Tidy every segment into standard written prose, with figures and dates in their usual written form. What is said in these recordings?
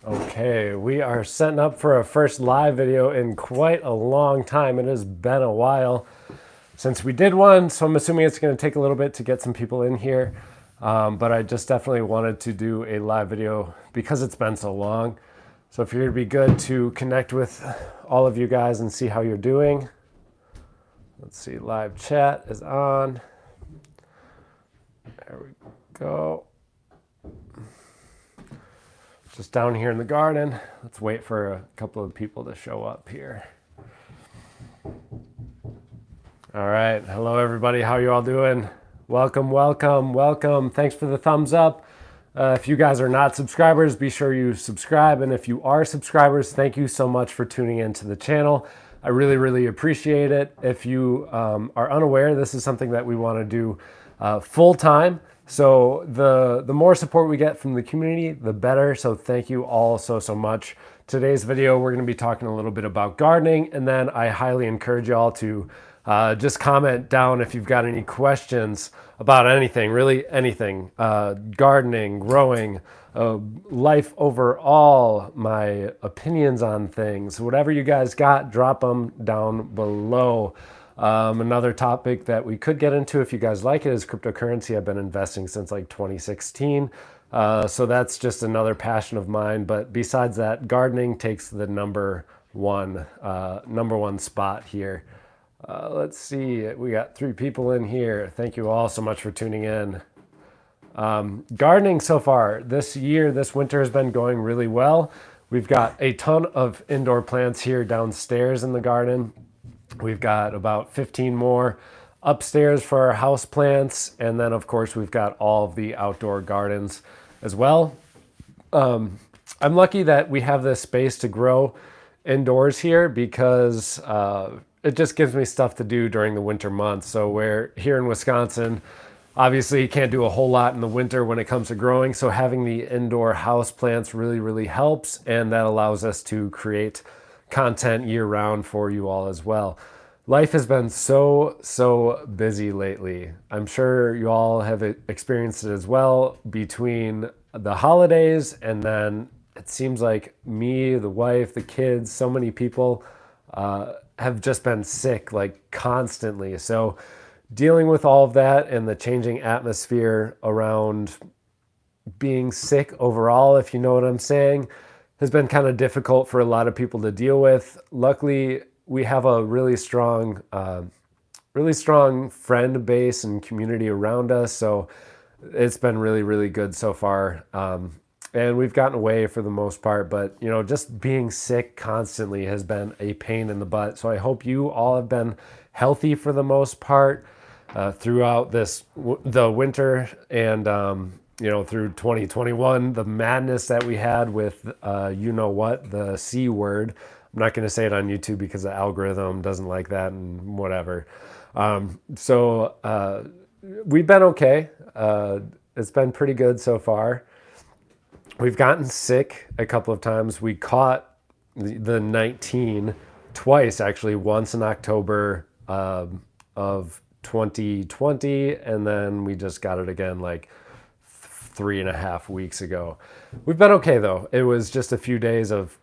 Okay, we are setting up for a first live video in quite a long time. It has been a while since we did one, so I'm assuming it's going to take a little bit to get some people in here. But I just definitely wanted to do a live video because it's been so long. So if it'd be good to connect with all of you guys and see how you're doing. Let's see, live chat is on. There we go. Just down here in the garden. Let's wait for a couple of people to show up here. All right, hello everybody, how you all doing? Welcome, welcome, welcome. Thanks for the thumbs up. If you guys are not subscribers, be sure you subscribe. And if you are subscribers, thank you so much for tuning into the channel. I really, really appreciate it. If you are unaware, this is something that we want to do full time. So the more support we get from the community, the better. So thank you all so much. Today's video, we're going to be talking a little bit about gardening, and then I highly encourage y'all to just comment down if you've got any questions about anything, really anything, gardening, growing, life overall, my opinions on things, whatever you guys got, drop them down below. Another topic that we could get into if you guys like it is cryptocurrency. I've been investing since like 2016. So that's just another passion of mine. But besides that, gardening takes the number one spot here. Let's see, we got 3 people in here. Thank you all so much for tuning in. Gardening so far this winter has been going really well. We've got a ton of indoor plants here downstairs in the garden. We've got about 15 more upstairs for our house plants. And then of course we've got all of the outdoor gardens as well. I'm lucky that we have this space to grow indoors here because it just gives me stuff to do during the winter months. So we're here in Wisconsin, obviously you can't do a whole lot in the winter when it comes to growing. So having the indoor house plants really, really helps. And that allows us to create content year round for you all as well. Life has been so busy lately. I'm sure you all have experienced it as well between the holidays, and then it seems like me, the wife, the kids, so many people have just been sick like constantly. So dealing with all of that and the changing atmosphere around being sick overall, if you know what I'm saying, has been kind of difficult for a lot of people to deal with. Luckily, we have a really strong friend base and community around us. So it's been really, really good so far. And we've gotten away for the most part, but you know, just being sick constantly has been a pain in the butt. So I hope you all have been healthy for the most part throughout the winter and you know, through 2021, the madness that we had with, you know what, the C word. I'm not going to say it on YouTube because the algorithm doesn't like that and whatever. So we've been okay. It's been pretty good so far. We've gotten sick a couple of times. We caught the 19 twice, actually, once in October of 2020, and then we just got it again like 3.5 weeks ago. We've been okay though. It was just a few days of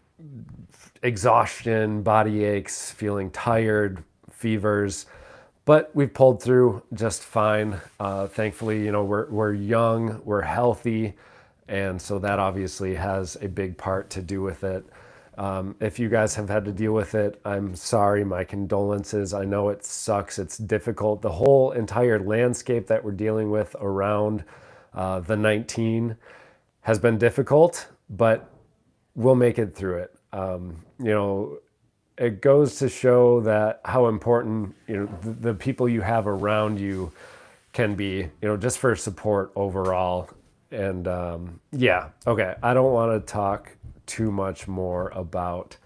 exhaustion, body aches, feeling tired, fevers, but we've pulled through just fine. Thankfully, you know, we're young, we're healthy, and so that obviously has a big part to do with it. If you guys have had to deal with it, I'm sorry, my condolences. I know it sucks, it's difficult. The whole entire landscape that we're dealing with around the 19 has been difficult, but we'll make it through it. You know, it goes to show that how important, you know, the people you have around you can be, you know, just for support overall. And yeah, okay, I don't want to talk too much more about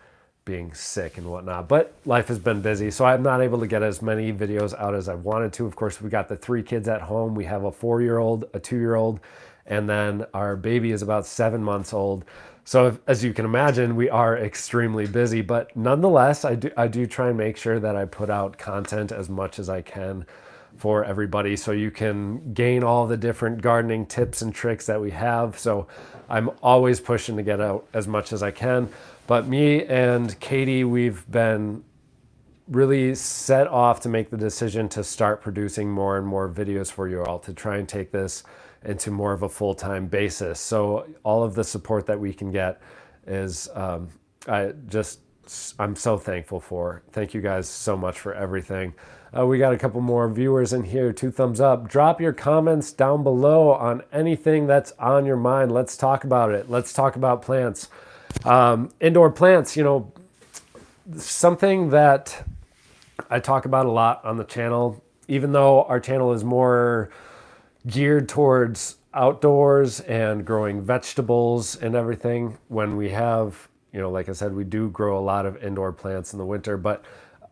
being sick and whatnot, but life has been busy, so I'm not able to get as many videos out as I wanted to. Of course, we got the 3 kids at home. We have a 4-year-old, a 2-year-old, and then our baby is about 7 months old. So as you can imagine, we are extremely busy, but nonetheless, I do try and make sure that I put out content as much as I can for everybody so you can gain all the different gardening tips and tricks that we have. So I'm always pushing to get out as much as I can. But me and Katie, we've been really set off to make the decision to start producing more and more videos for you all, to try and take this into more of a full-time basis. So all of the support that we can get is I'm so thankful for. Thank you guys so much for everything. We got a couple more viewers in here. 2 thumbs up. Drop your comments down below on anything that's on your mind. Let's talk about it. Let's talk about plants. Indoor plants, you know, something that I talk about a lot on the channel, even though our channel is more geared towards outdoors and growing vegetables and everything. When we have, you know, like I said, we do grow a lot of indoor plants in the winter, but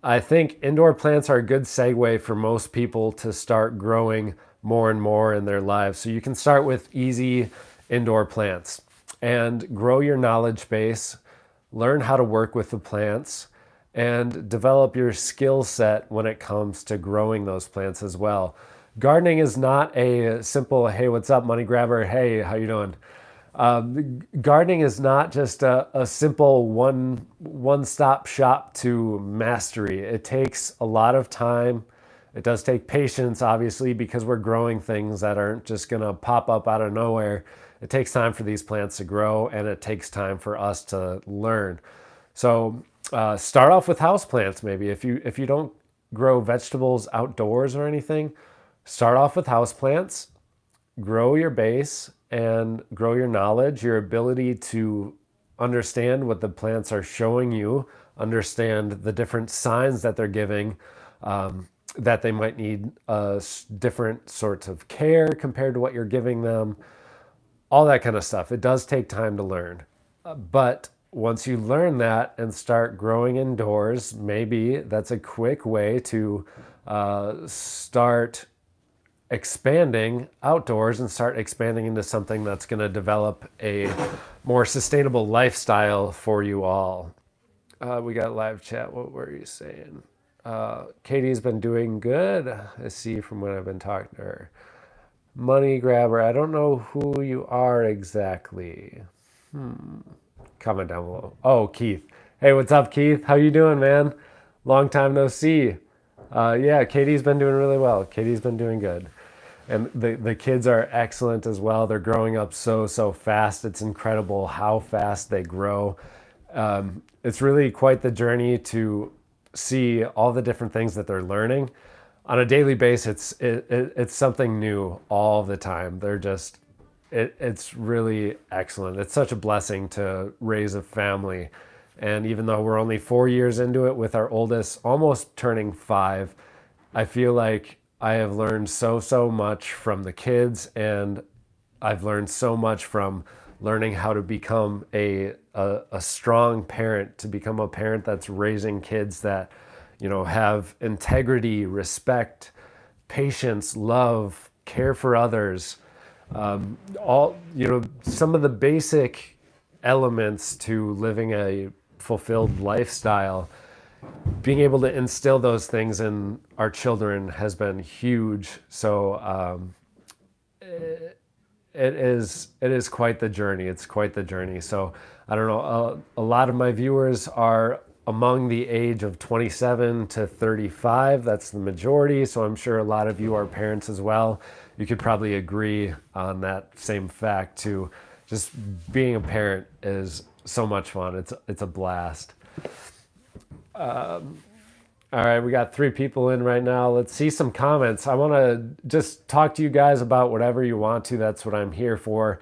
I think indoor plants are a good segue for most people to start growing more and more in their lives. So you can start with easy indoor plants and grow your knowledge base, learn how to work with the plants, and develop your skill set when it comes to growing those plants as well. Gardening is not a simple, hey, what's up, money grabber? Hey, how you doing? Gardening is not just a simple one-stop shop to mastery. It takes a lot of time. It does take patience, obviously, because we're growing things that aren't just gonna pop up out of nowhere. It takes time for these plants to grow, and it takes time for us to learn. So start off with houseplants maybe. If you don't grow vegetables outdoors or anything, start off with houseplants, grow your base, and grow your knowledge, your ability to understand what the plants are showing you, understand the different signs that they're giving, that they might need different sorts of care compared to what you're giving them, all that kind of stuff. It does take time to learn. But once you learn that and start growing indoors, maybe that's a quick way to start expanding outdoors and start expanding into something that's going to develop a more sustainable lifestyle for you all. We got live chat. What were you saying? Katie's been doing good. I see from when I've been talking to her. Money grabber. I don't know who you are exactly. Comment down below. Oh, Keith. Hey, what's up, Keith? How you doing, man? Long time no see. Yeah, Katie's been doing really well. Katie's been doing good. And the kids are excellent as well. They're growing up so fast. It's incredible how fast they grow. It's really quite the journey to see all the different things that they're learning. On a daily basis, it's something new all the time. It's really excellent. It's such a blessing to raise a family. And even though we're only 4 years into it with our oldest almost turning 5, I feel like I have learned so much from the kids, and I've learned so much from learning how to become a strong parent, to become a parent that's raising kids that, you know, have integrity, respect, patience, love, care for others, all, you know, some of the basic elements to living a fulfilled lifestyle. Being able to instill those things in our children has been huge. So it is quite the journey. It's quite the journey. So I don't know, a lot of my viewers are among the age of 27 to 35. That's the majority. So I'm sure a lot of you are parents as well. You could probably agree on that same fact too. Just being a parent is so much fun. It's a blast. All right, we got 3 people in right now. Let's see some comments. I want to just talk to you guys about whatever you want to. That's what I'm here for.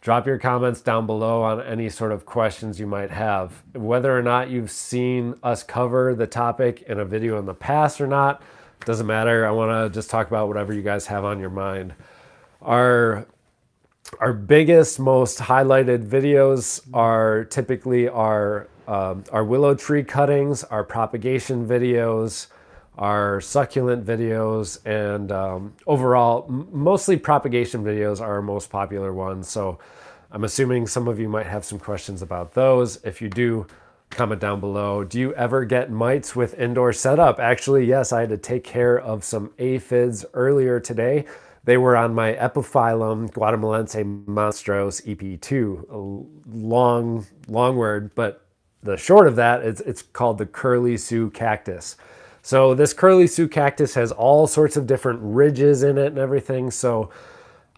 Drop your comments down below on any sort of questions you might have. Whether or not you've seen us cover the topic in a video in the past or not, doesn't matter. I want to just talk about whatever you guys have on your mind. Our biggest, most highlighted videos are typically our willow tree cuttings, our propagation videos, our succulent videos, and overall, mostly propagation videos are our most popular ones. So I'm assuming some of you might have some questions about those. If you do, Comment down below. Do you ever get mites with indoor setup? Actually, yes, I had to take care of some aphids earlier today. They were on my epiphyllum Guatemalense monstros EP2. A long word, but the short of that is it's called the curly Sue cactus. So this curly Sue cactus has all sorts of different ridges in it and everything. So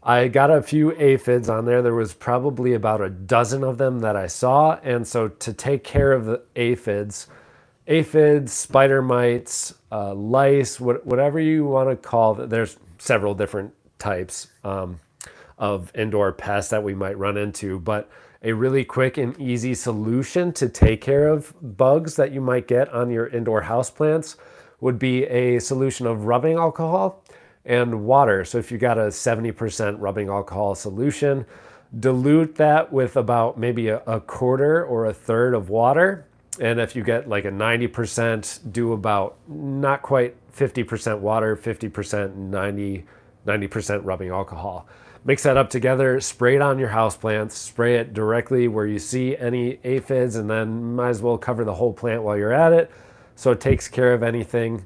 I got a few aphids on there. There was probably about a dozen of them that I saw. And so to take care of the aphids, spider mites, lice, whatever you want to call it, there's several different types of indoor pests that we might run into, but a really quick and easy solution to take care of bugs that you might get on your indoor houseplants would be a solution of rubbing alcohol and water. So if you got a 70% rubbing alcohol solution, dilute that with about maybe a quarter or a third of water. And if you get like a 90%, do about not quite 50% water, 50%, 90% rubbing alcohol. Mix that up together, spray it on your houseplants, spray it directly where you see any aphids, and then might as well cover the whole plant while you're at it. So it takes care of anything.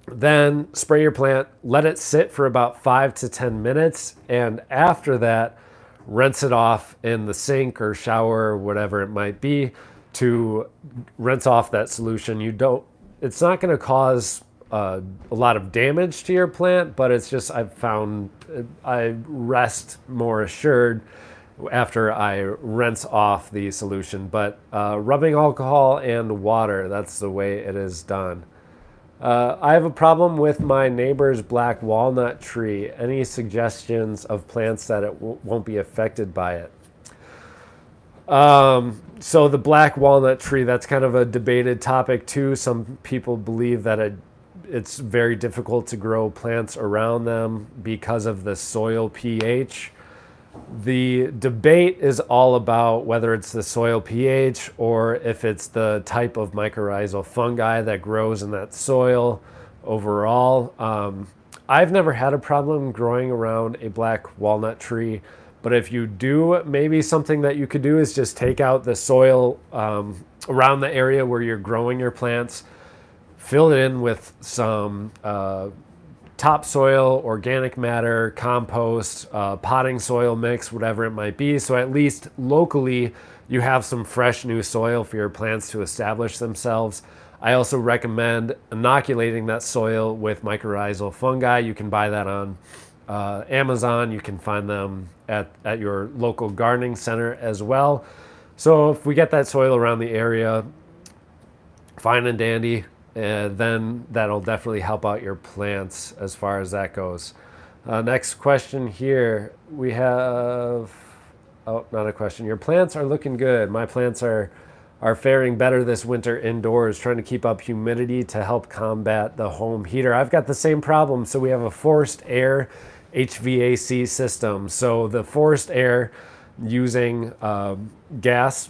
Then spray your plant, let it sit for about 5 to 10 minutes. And after that, rinse it off in the sink or shower or whatever it might be to rinse off that solution. It's not going to cause a lot of damage to your plant, but it's just I've found I rest more assured after I rinse off the solution. But rubbing alcohol and water, that's the way it is done. I have a problem with my neighbor's black walnut tree. Any suggestions of plants that it won't be affected by it? So the black walnut tree, that's kind of a debated topic too. Some people believe that it's very difficult to grow plants around them because of the soil pH. The debate is all about whether it's the soil pH or if it's the type of mycorrhizal fungi that grows in that soil overall. I've never had a problem growing around a black walnut tree, but if you do, maybe something that you could do is just take out the soil around the area where you're growing your plants, fill it in with some topsoil, organic matter, compost, potting soil mix, whatever it might be. So at least locally, you have some fresh new soil for your plants to establish themselves. I also recommend inoculating that soil with mycorrhizal fungi. You can buy that on Amazon. You can find them at your local gardening center as well. So if we get that soil around the area, fine and dandy. And then that'll definitely help out your plants as far as that goes. Next question here. We have, not a question. Your plants are looking good. My plants are faring better this winter indoors, trying to keep up humidity to help combat the home heater. I've got the same problem. So we have a forced air HVAC system. So the forced air using a gas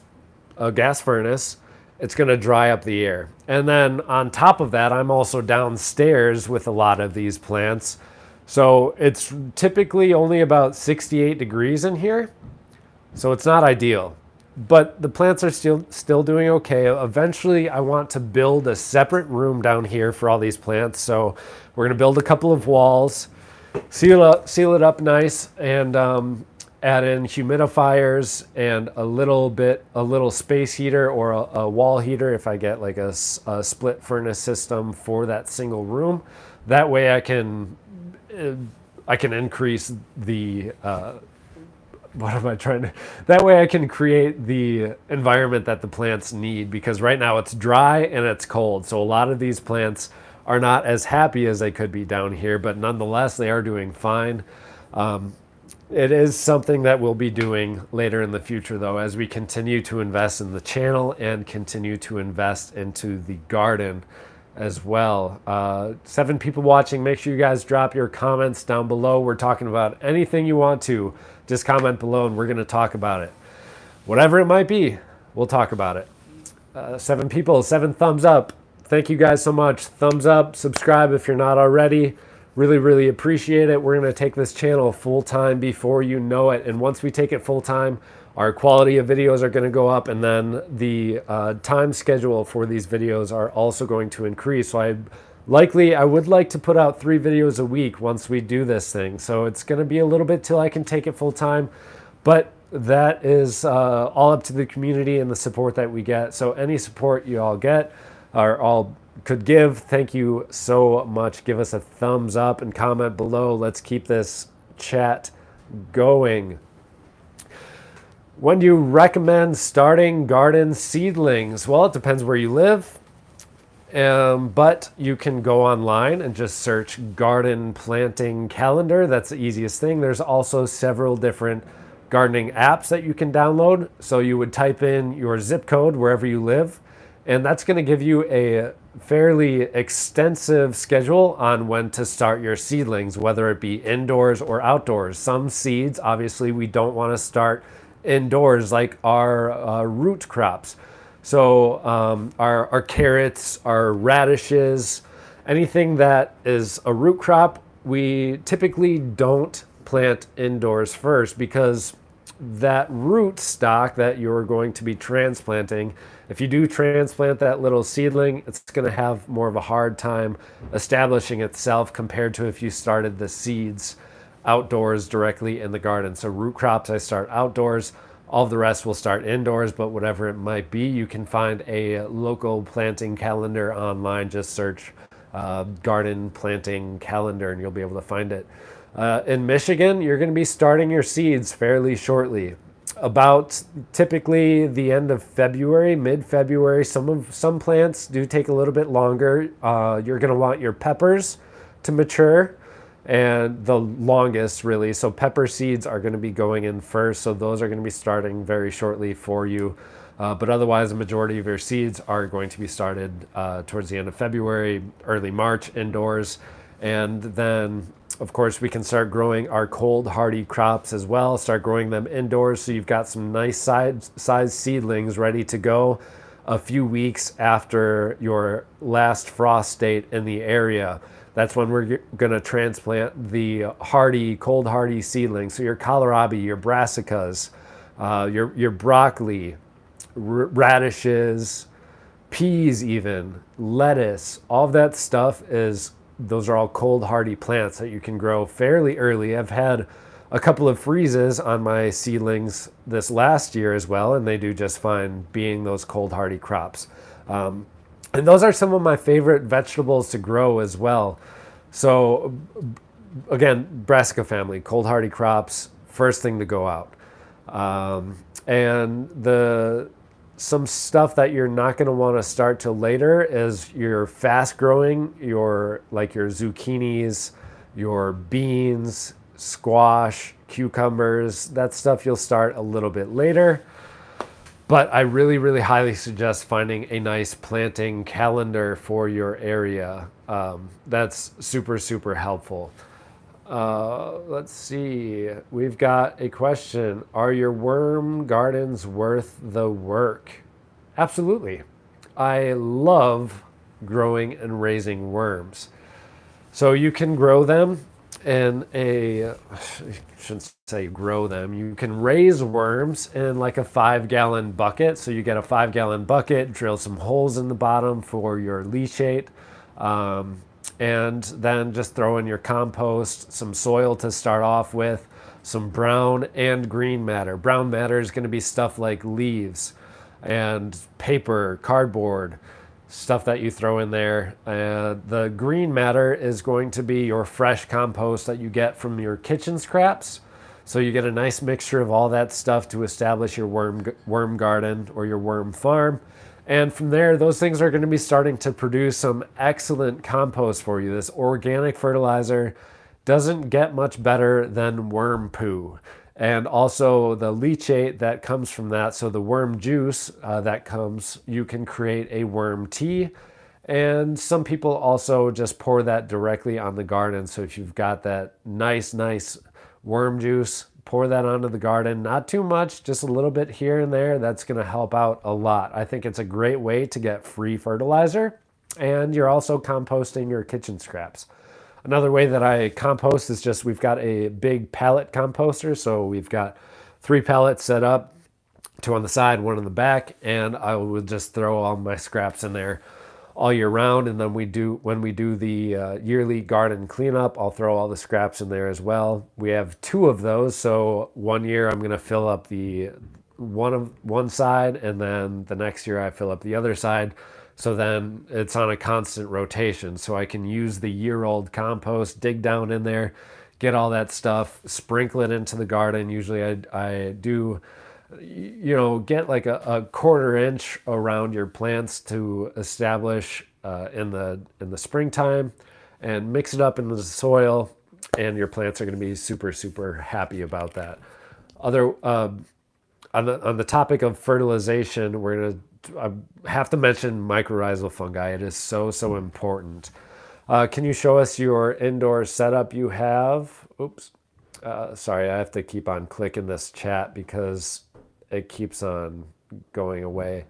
furnace, it's going to dry up the air. And then on top of that, I'm also downstairs with a lot of these plants. So it's typically only about 68 degrees in here. So it's not ideal, but the plants are still doing okay. Eventually I want to build a separate room down here for all these plants. So we're going to build a couple of walls, seal it up nice, and add in humidifiers and a little space heater or a wall heater if I get like a split furnace system for that single room. That way I can increase the that way I can create the environment that the plants need, because right now it's dry and it's cold. So a lot of these plants are not as happy as they could be down here, but nonetheless they are doing fine. It is something that we'll be doing later in the future, though, as we continue to invest in the channel and continue to invest into the garden as well. 7 people watching. Make sure you guys drop your comments down below. We're talking about anything you want to. Just comment below and we're going to talk about it. Whatever it might be, we'll talk about it. 7 people, 7 thumbs up. Thank you guys so much. Thumbs up, subscribe if you're not already. Really, really appreciate it. We're going to take this channel full time before you know it. And once we take it full time, our quality of videos are going to go up, and then the time schedule for these videos are also going to increase. So I would like to put out 3 videos a week once we do this thing. So it's going to be a little bit till I can take it full time, but that is all up to the community and the support that we get. So any support you all get or all could give, thank you so much. Give us a thumbs up and comment below. Let's keep this chat going. When do you recommend starting garden seedlings? Well, it depends where you live, but you can go online and just search garden planting calendar. That's the easiest thing. There's also several different gardening apps that you can download. So you would type in your zip code wherever you live, and that's going to give you a fairly extensive schedule on when to start your seedlings, whether it be indoors or outdoors. Some seeds, obviously, we don't want to start indoors, like our root crops. So our carrots, our radishes, anything that is a root crop, we typically don't plant indoors first, because that root stock that you're going to be transplanting, if you do transplant that little seedling, it's going to have more of a hard time establishing itself compared to if you started the seeds outdoors directly in the garden. So root crops, I start outdoors. All of the rest will start indoors, but whatever it might be, you can find a local planting calendar online. Just search garden planting calendar and you'll be able to find it. In Michigan, you're going to be starting your seeds fairly shortly. About typically the end of February, mid-February. Some plants do take a little bit longer. You're going to want your peppers to mature, and the longest really. So pepper seeds are going to be going in first. So those are going to be starting very shortly for you. But otherwise, the majority of your seeds are going to be started towards the end of February, early March indoors. And then, of course, we can start growing our cold hardy crops as well, start growing them indoors. So you've got some nice size seedlings ready to go a few weeks after your last frost date in the area. That's when we're going to transplant the hardy, cold hardy seedlings. So your kohlrabi, your brassicas, your broccoli, radishes, peas even, lettuce, all of that stuff those are all cold hardy plants that you can grow fairly early. I've had a couple of freezes on my seedlings this last year as well, and they do just fine being those cold hardy crops. And those are some of my favorite vegetables to grow as well. So again, brassica family, cold hardy crops, first thing to go out. And some stuff that you're not going to want to start till later is your fast growing, your zucchinis, your beans, squash, cucumbers. That stuff you'll start a little bit later. But I really, really highly suggest finding a nice planting calendar for your area. That's super, super helpful. Let's see. We've got a question. Are your worm gardens worth the work? Absolutely. I love growing and raising worms. So you can grow them I shouldn't say grow them. You can raise worms in like a 5-gallon bucket. So you get a 5-gallon bucket, drill some holes in the bottom for your leachate. And then just throw in your compost, some soil to start off with, some brown and green matter. Brown matter is going to be stuff like leaves and paper, cardboard, stuff that you throw in there. The green matter is going to be your fresh compost that you get from your kitchen scraps. So you get a nice mixture of all that stuff to establish your worm garden or your worm farm. And from there, those things are going to be starting to produce some excellent compost for you. This organic fertilizer doesn't get much better than worm poo. And also the leachate that comes from that, so the worm juice that comes, you can create a worm tea. And some people also just pour that directly on the garden. So if you've got that nice worm juice, pour that onto the garden. Not too much, just a little bit here and there. That's going to help out a lot. I think it's a great way to get free fertilizer, and you're also composting your kitchen scraps. Another way that I compost is we've got a big pallet composter. So we've got 3 pallets set up. two on the side, one in the back, and I would just throw all my scraps in there all year round. And then when we do the yearly garden cleanup, I'll throw all the scraps in there as well. We have two of those, so one year I'm going to fill up the one side, and then the next year I fill up the other side. So then it's on a constant rotation, so I can use the year-old compost, dig down in there, get all that stuff, sprinkle it into the garden. Usually I do, get like a quarter inch around your plants to establish in the springtime, and mix it up into the soil, and your plants are going to be super, super happy about that. On the topic of fertilization, I have to mention mycorrhizal fungi. It is so, so important. Can you show us your indoor setup you have? Oops. Sorry, I have to keep on clicking this chat because it keeps on going away.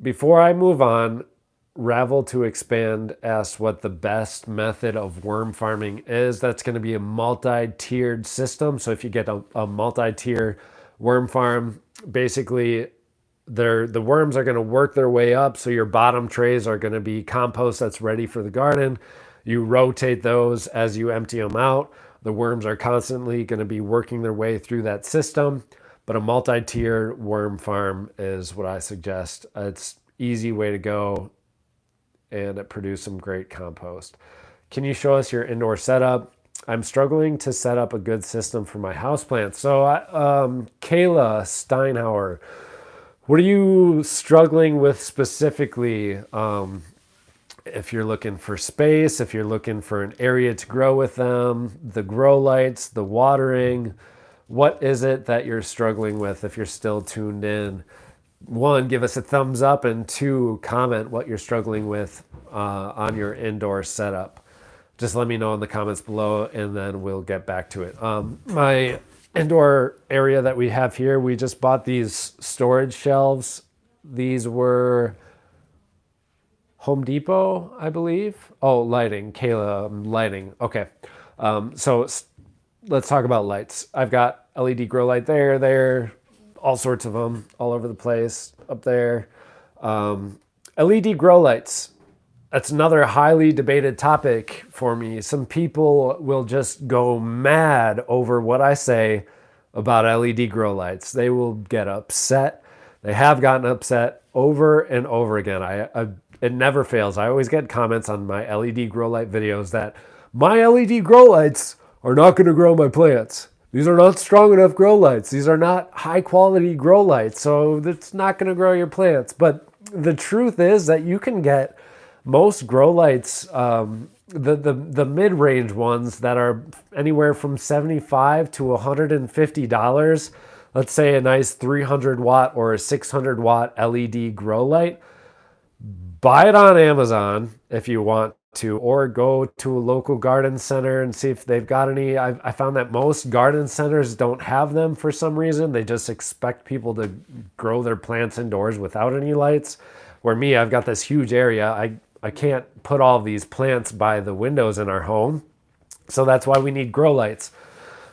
Before I move on, Ravel to Expand asks what the best method of worm farming is. That's going to be a multi-tiered system. So if you get a multi-tier worm farm, basically the worms are going to work their way up. So your bottom trays are going to be compost that's ready for the garden. You rotate those as you empty them out. The worms are constantly going to be working their way through that system. But a multi-tier worm farm is what I suggest. It's easy way to go, and it produces some great compost. Can you show us your indoor setup? I'm struggling to set up a good system for my houseplants. So Kayla Steinhauer, what are you struggling with specifically? If you're looking for space, if you're looking for an area to grow with them, the grow lights, the watering, what is it that you're struggling with if you're still tuned in? One, give us a thumbs up, and two, comment what you're struggling with on your indoor setup. Just let me know in the comments below, and then we'll get back to it. My indoor area that we have here, we just bought these storage shelves. These were Home Depot, I believe. Oh, lighting, Kayla, lighting. Okay, so let's talk about lights. I've got LED grow light there, all sorts of them all over the place up there. LED grow lights. That's another highly debated topic for me. Some people will just go mad over what I say about LED grow lights. They will get upset. They have gotten upset over and over again. It never fails. I always get comments on my LED grow light videos that my LED grow lights are not going to grow my plants. These are not strong enough grow lights. These are not high quality grow lights, so it's not going to grow your plants. But the truth is that you can get most grow lights, the mid-range ones that are anywhere from $75 to $150. Let's say a nice 300 watt or a 600 watt LED grow light. Buy it on Amazon if you want to, or go to a local garden center and see if they've got any. I found that most garden centers don't have them for some reason. They just expect people to grow their plants indoors without any lights. Where me, I've got this huge area. I can't put all these plants by the windows in our home. So that's why we need grow lights.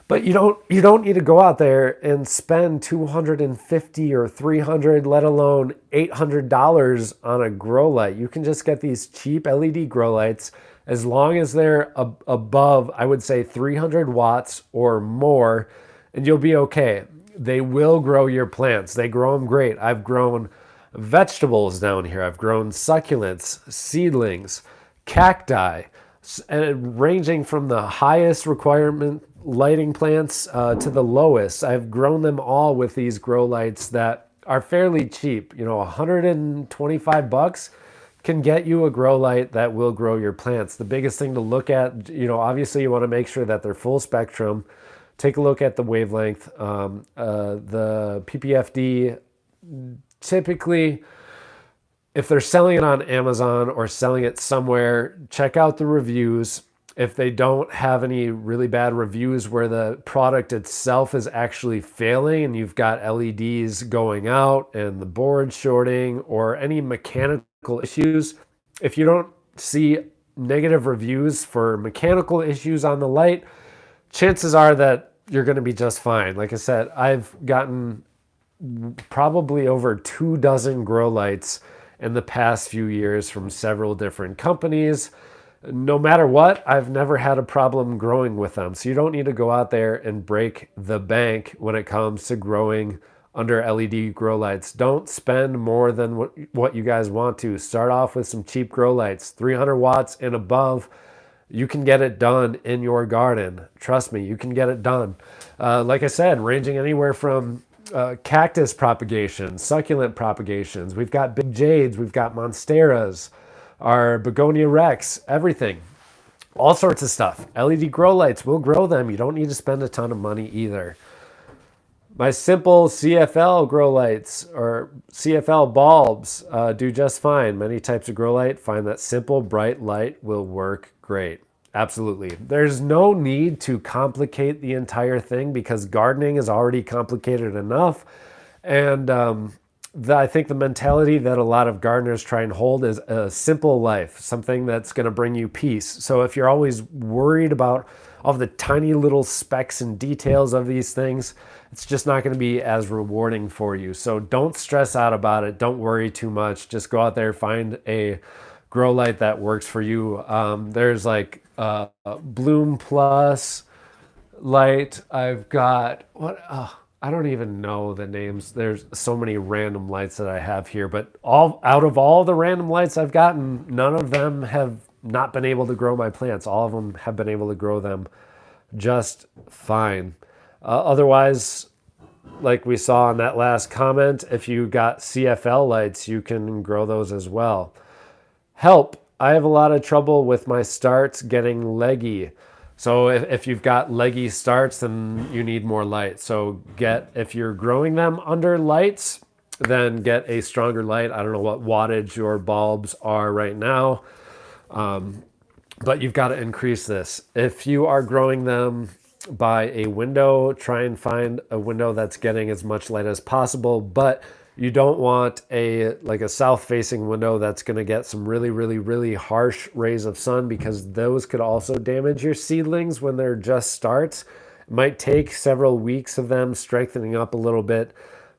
But you don't need to go out there and spend $250 or $300, let alone $800 on a grow light. You can just get these cheap LED grow lights as long as they're above, I would say 300 watts or more, and you'll be okay. They will grow your plants. They grow them great. I've grown vegetables down here. I've grown succulents, seedlings, cacti, and ranging from the highest requirement lighting plants to the lowest. I've grown them all with these grow lights that are fairly cheap. $125 can get you a grow light that will grow your plants. The biggest thing to look at, obviously you want to make sure that they're full spectrum. Take a look at the wavelength. The PPFD, typically, if they're selling it on Amazon or selling it somewhere, check out the reviews. If they don't have any really bad reviews where the product itself is actually failing and you've got LEDs going out and the board shorting or any mechanical issues, if you don't see negative reviews for mechanical issues on the light, chances are that you're going to be just fine. Like I said, I've gotten probably over 2 dozen grow lights in the past few years from several different companies. No matter what, I've never had a problem growing with them. So you don't need to go out there and break the bank when it comes to growing under LED grow lights. Don't spend more than what you guys want to. Start off with some cheap grow lights, 300 watts and above. You can get it done in your garden. Trust me, you can get it done. Like I said, ranging anywhere from cactus propagation, succulent propagations. We've got big jades, we've got monsteras, our begonia rex, everything. All sorts of stuff. LED grow lights, we'll grow them. You don't need to spend a ton of money either. My simple CFL grow lights or CFL bulbs do just fine. Many types of grow light find that simple, bright light will work great. Absolutely. There's no need to complicate the entire thing because gardening is already complicated enough. And I think the mentality that a lot of gardeners try and hold is a simple life, something that's going to bring you peace. So if you're always worried about all the tiny little specks and details of these things, it's just not going to be as rewarding for you. So don't stress out about it. Don't worry too much. Just go out there, find a grow light that works for you. There's like Bloom Plus light. I've got what? I don't even know the names. There's so many random lights that I have here, but out of all the random lights I've gotten, none of them have not been able to grow my plants. All of them have been able to grow them just fine. Otherwise, like we saw in that last comment, if you got CFL lights, you can grow those as well. Help. I have a lot of trouble with my starts getting leggy. So if you've got leggy starts, then you need more light. So if you're growing them under lights, then get a stronger light. I don't know what wattage your bulbs are right now, but you've got to increase this. If you are growing them by a window, try and find a window that's getting as much light as possible, but you don't want a south-facing window that's going to get some really, really, really harsh rays of sun, because those could also damage your seedlings when they're just starts. It might take several weeks of them strengthening up a little bit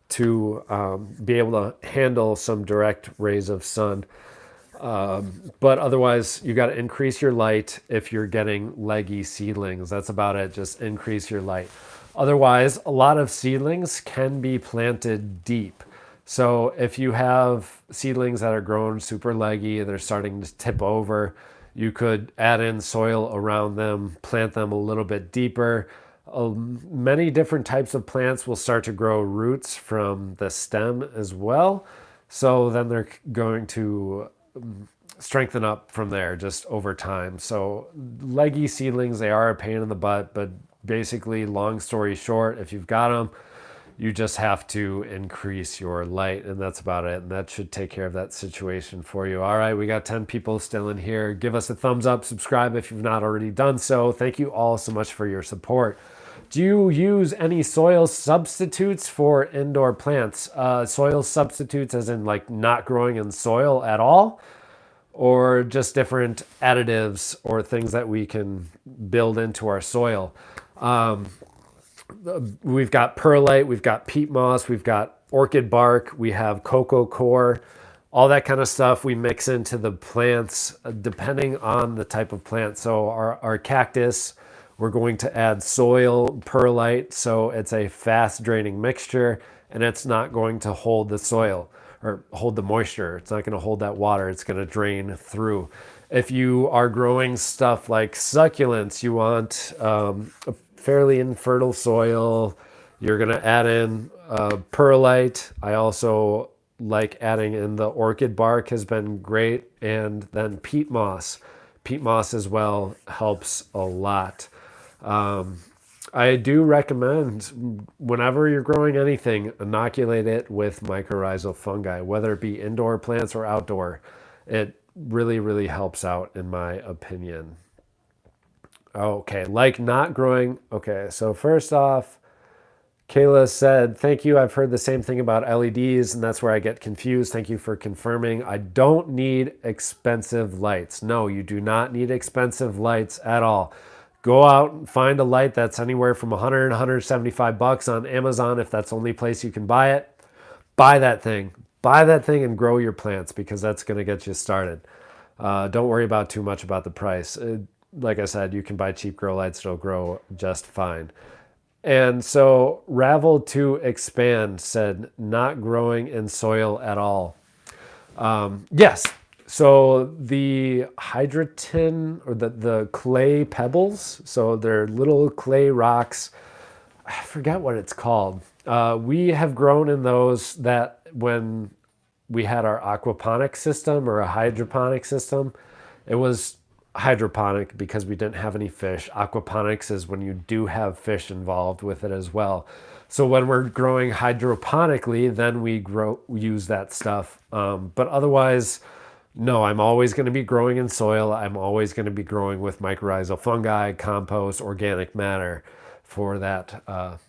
to be able to handle some direct rays of sun. But otherwise, you got to increase your light if you're getting leggy seedlings. That's about it. Just increase your light. Otherwise, a lot of seedlings can be planted deep. So if you have seedlings that are grown super leggy and they're starting to tip over, you could add in soil around them, plant them a little bit deeper. Many different types of plants will start to grow roots from the stem as well. So then they're going to strengthen up from there just over time. So leggy seedlings, they are a pain in the butt, but basically, long story short, if you've got them, you just have to increase your light, and that's about it. And that should take care of that situation for you. All right, we got 10 people still in here. Give us a thumbs up, subscribe if you've not already done so. Thank you all so much for your support. Do you use any soil substitutes for indoor plants? Soil substitutes as in like not growing in soil at all? Or just different additives or things that we can build into our soil? We've got perlite, we've got peat moss, we've got orchid bark, we have cocoa core, all that kind of stuff we mix into the plants depending on the type of plant. So our cactus, we're going to add soil, perlite, so it's a fast draining mixture and it's not going to hold the soil or hold the moisture. It's not going to hold that water. It's going to drain through. If you are growing stuff like succulents, you want a fairly infertile soil. You're going to add in perlite. I also like adding in the orchid bark, has been great. And then peat moss. Peat moss as well helps a lot. I do recommend whenever you're growing anything, inoculate it with mycorrhizal fungi, whether it be indoor plants or outdoor. It really, really helps out in my opinion. Okay, like not growing. Okay, so first off, Kayla said, thank you. I've heard the same thing about LEDs, and that's where I get confused. Thank you for confirming. I don't need expensive lights. No, you do not need expensive lights at all. Go out and find a light that's anywhere from 100 $175 on Amazon if that's the only place you can buy it. Buy that thing. Buy that thing and grow your plants, because that's going to get you started. Don't worry about too much about the price. Like I said, you can buy cheap grow lights. It'll grow just fine. And so Ravel to Expand said, not growing in soil at all. Yes. So the hydrotin, or the clay pebbles, so they're little clay rocks. I forget what it's called. We have grown in those that when we had our aquaponics system or a hydroponic system, it was hydroponic because we didn't have any fish. Aquaponics is when you do have fish involved with it as well. So when we're growing hydroponically, then we use that stuff. But otherwise, no, I'm always going to be growing in soil. I'm always going to be growing with mycorrhizal fungi, compost, organic matter for that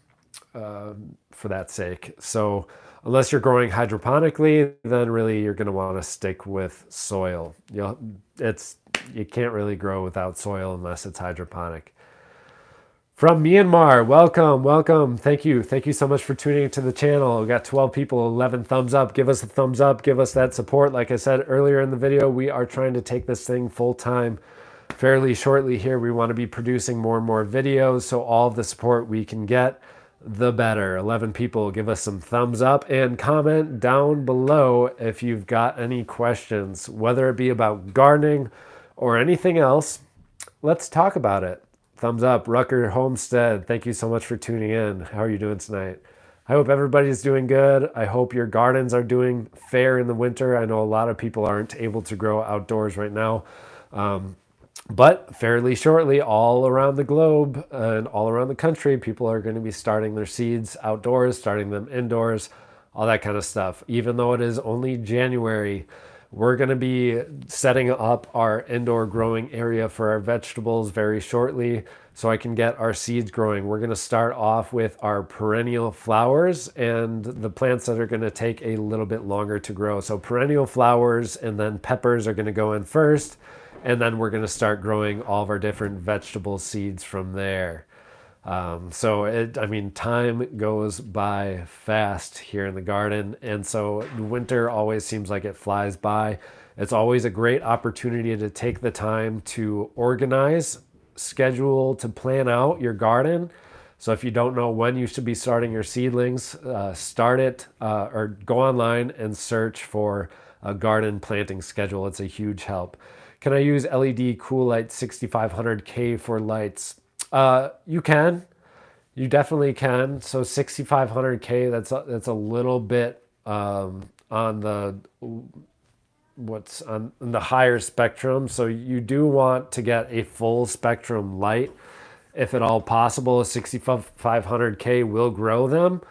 sake. So unless you're growing hydroponically, then really you're going to want to stick with soil. You can't really grow without soil unless it's hydroponic. From Myanmar, welcome. Thank you so much for tuning into the channel. We got 12 people, 11 thumbs up. Give us a thumbs up, give us that support. Like I said earlier in the video, we are trying to take this thing full time fairly shortly here. We want to be producing more and more videos, so all of the support we can get, the better. 11 people, give us some thumbs up and comment down below if you've got any questions, whether it be about gardening or anything else. Let's talk about it. Thumbs up. Rucker Homestead, thank you so much for tuning in. How are you doing tonight? I hope everybody's doing good. I hope your gardens are doing fair in the winter. I know a lot of people aren't able to grow outdoors right now. But fairly shortly, all around the globe and all around the country, people are going to be starting their seeds outdoors, starting them indoors, all that kind of stuff. Even though it is only January, we're going to be setting up our indoor growing area for our vegetables very shortly so I can get our seeds growing. We're going to start off with our perennial flowers and the plants that are going to take a little bit longer to grow. So perennial flowers and then peppers are going to go in first. And then we're going to start growing all of our different vegetable seeds from there. Time goes by fast here in the garden. And so winter always seems like it flies by. It's always a great opportunity to take the time to organize, schedule, to plan out your garden. So if you don't know when you should be starting your seedlings, start it or go online and search for a garden planting schedule. It's a huge help. Can I use LED Cool Light 6500K for lights? You can. You definitely can. So 6500K, that's a little bit on the higher spectrum. So you do want to get a full spectrum light if at all possible. 6500K will grow them,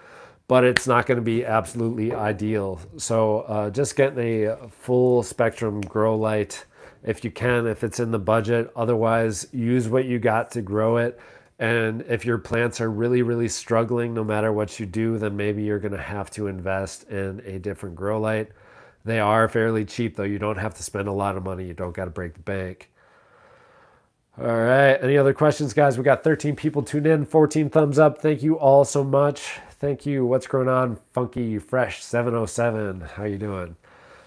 but it's not going to be absolutely ideal. So just getting a full spectrum grow light if you can, if it's in the budget. Otherwise, use what you got to grow it. And if your plants are really, really struggling, no matter what you do, then maybe you're going to have to invest in a different grow light. They are fairly cheap, though. You don't have to spend a lot of money. You don't got to break the bank. All right. Any other questions, guys? We got 13 people tuned in, 14 thumbs up. Thank you all so much. Thank you. What's going on? Funky Fresh 707. How you doing?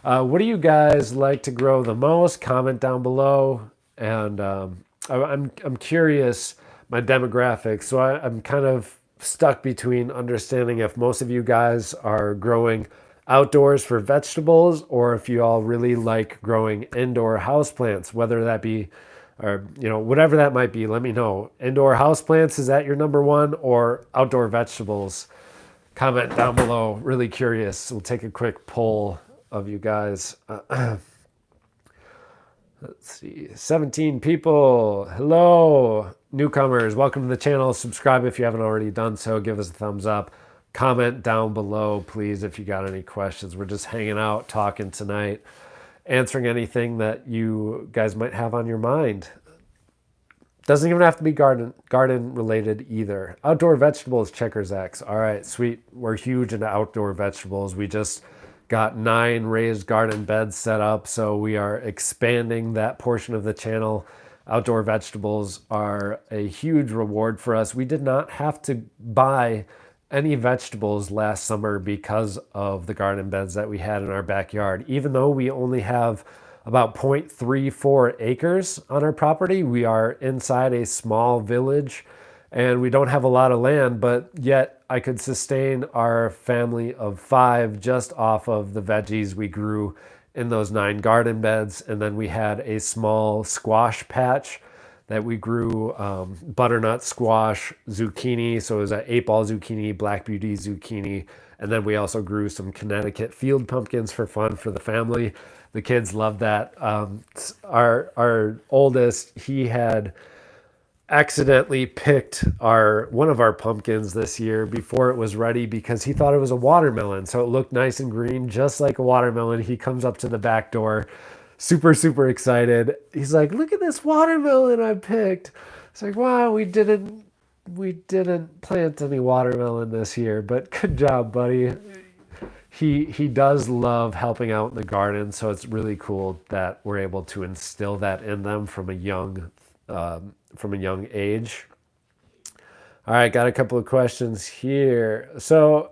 What do you guys like to grow the most? Comment down below. And I'm curious, my demographics. So I'm kind of stuck between understanding if most of you guys are growing outdoors for vegetables or if you all really like growing indoor houseplants, whether that be, or whatever that might be. Let me know. Indoor houseplants, is that your number one, or outdoor vegetables? Comment down below. Really curious. We'll take a quick poll of you guys. Let's see, 17 people. Hello, newcomers. Welcome to the channel. Subscribe if you haven't already done so. Give us a thumbs up. Comment down below, please, if you got any questions. We're just hanging out, talking tonight, answering anything that you guys might have on your mind. Doesn't even have to be garden related either. Outdoor vegetables, Checkers X. All right, sweet. We're huge into outdoor vegetables. We just got 9 raised garden beds set up, so we are expanding that portion of the channel outdoor vegetables are a huge reward for us. We did not have to buy any vegetables last summer because of the garden beds that we had in our backyard. Even though we only have about 0.34 acres on our property, we are inside a small village and we don't have a lot of land, but yet I could sustain our family of 5 just off of the veggies we grew in those 9 garden beds. And then we had a small squash patch that we grew, butternut squash, zucchini. So it was an 8-ball zucchini, black beauty zucchini. And then we also grew some Connecticut field pumpkins for fun for the family. The kids loved that. Our oldest, he had accidentally picked one of our pumpkins this year before it was ready because he thought it was a watermelon. So it looked nice and green, just like a watermelon. He comes up to the back door, super excited. He's like, "Look at this watermelon I picked." It's like, "Wow, we didn't plant any watermelon this year, but good job, buddy." He does love helping out in the garden, so it's really cool that we're able to instill that in them from a young age. All right, got a couple of questions here. So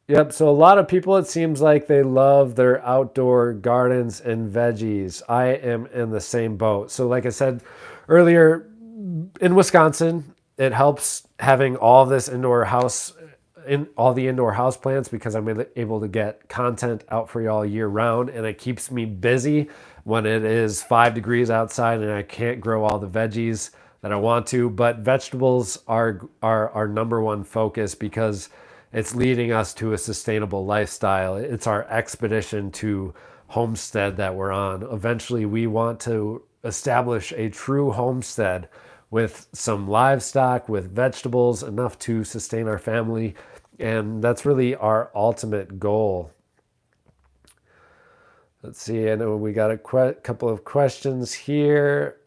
a lot of people, it seems like they love their outdoor gardens and veggies. I am in the same boat. So like I said earlier, in Wisconsin, it helps having all this indoor house all the indoor house plants because I'm able to get content out for y'all year round, and it keeps me busy when it is 5 degrees outside and I can't grow all the veggies that I want to. But vegetables are our number one focus because it's leading us to a sustainable lifestyle. It's our expedition to homestead that we're on. Eventually, we want to establish a true homestead with some livestock, with vegetables, enough to sustain our family. And that's really our ultimate goal. Let's see, I know we got a couple of questions here.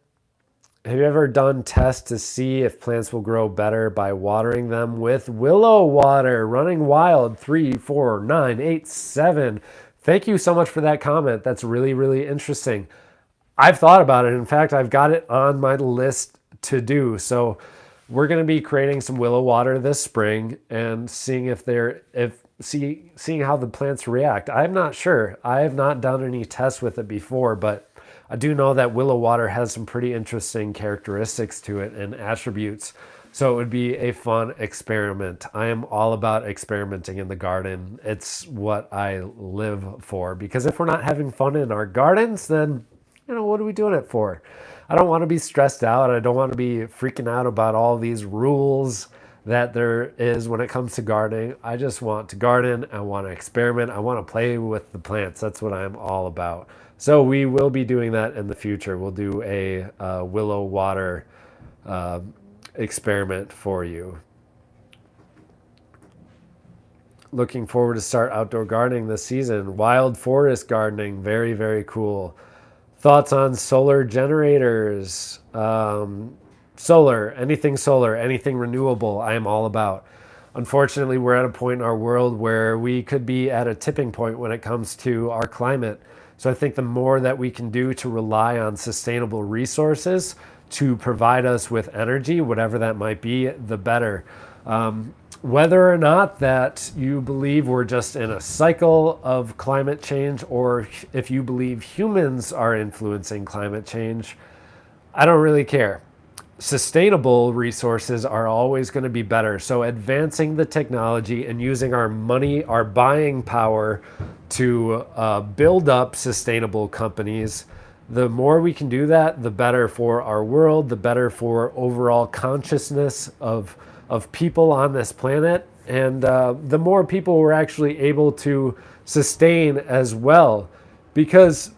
Have you ever done tests to see if plants will grow better by watering them with Willow water? Running Wild 34987. Thank you so much for that comment. That's really interesting. I've thought about it. In fact, I've got it on my list to do. So we're going to be creating some Willow water this spring and seeing seeing how the plants react. I'm not sure. I have not done any tests with it before, but I do know that Willow water has some pretty interesting characteristics to it and attributes. So it would be a fun experiment. I am all about experimenting in the garden. It's what I live for, because if we're not having fun in our gardens, then what are we doing it for? I don't want to be stressed out. I don't want to be freaking out about all these rules that there is when it comes to gardening. I just want to garden. I want to experiment. I want to play with the plants. That's what I'm all about. So we will be doing that in the future. We'll do a Willow water experiment for you. Looking forward to start outdoor gardening this season. Wild forest gardening, very cool. Thoughts on solar generators? Solar, anything renewable, I am all about. Unfortunately, we're at a point in our world where we could be at a tipping point when it comes to our climate. So I think the more that we can do to rely on sustainable resources to provide us with energy, whatever that might be, the better. Whether or not that you believe we're just in a cycle of climate change, or if you believe humans are influencing climate change, I don't really care. Sustainable resources are always going to be better. So advancing the technology and using our money, our buying power to build up sustainable companies, the more we can do that, the better for our world, the better for overall consciousness of people on this planet, and the more people we're actually able to sustain as well. Because,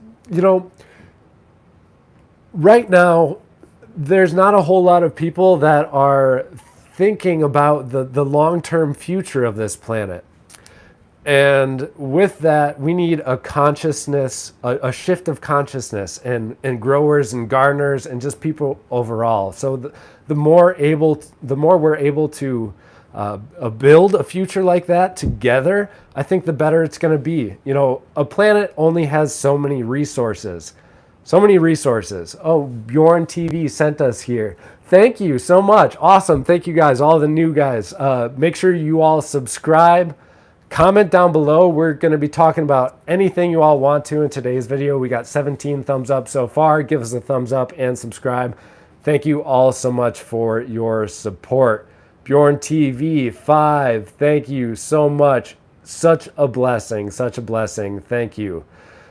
right now, there's not a whole lot of people that are thinking about the long-term future of this planet. And with that, we need a consciousness, a shift of consciousness, and growers and gardeners and just people overall. So the more we're able to build a future like that together, I think the better it's going to be. A planet only has so many resources. So many resources. Oh, Bjorn TV sent us here. Thank you so much. Awesome. Thank you guys, all the new guys. Make sure you all subscribe. Comment down below. We're going to be talking about anything you all want to in today's video. We got 17 thumbs up so far. Give us a thumbs up and subscribe. Thank you all so much for your support. Bjorn TV 5. Thank you so much. Such a blessing. Such a blessing. Thank you.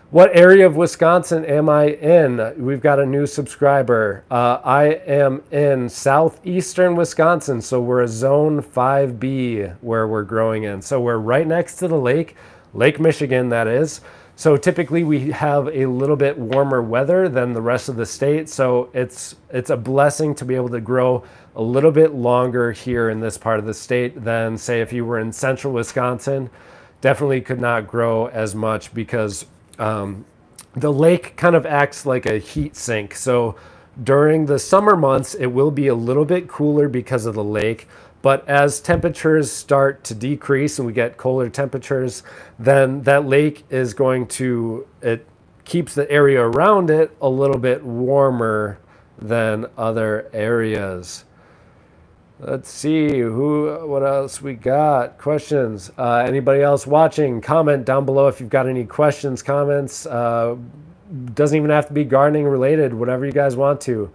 What area of Wisconsin am I in? We've got a new subscriber. I am in southeastern Wisconsin, so we're a zone 5B where we're growing in. So we're right next to the lake, Lake Michigan, that is. So typically we have a little bit warmer weather than the rest of the state. So it's a blessing to be able to grow a little bit longer here in this part of the state than, say, if you were in central Wisconsin. Definitely could not grow as much because the lake kind of acts like a heat sink. So during the summer months, it will be a little bit cooler because of the lake. But as temperatures start to decrease and we get colder temperatures, then that lake is going to, it keeps the area around it a little bit warmer than other areas. Let's see what else we got. Questions. Anybody else watching? Comment down below if you've got any questions, comments. Doesn't even have to be gardening related, whatever you guys want to.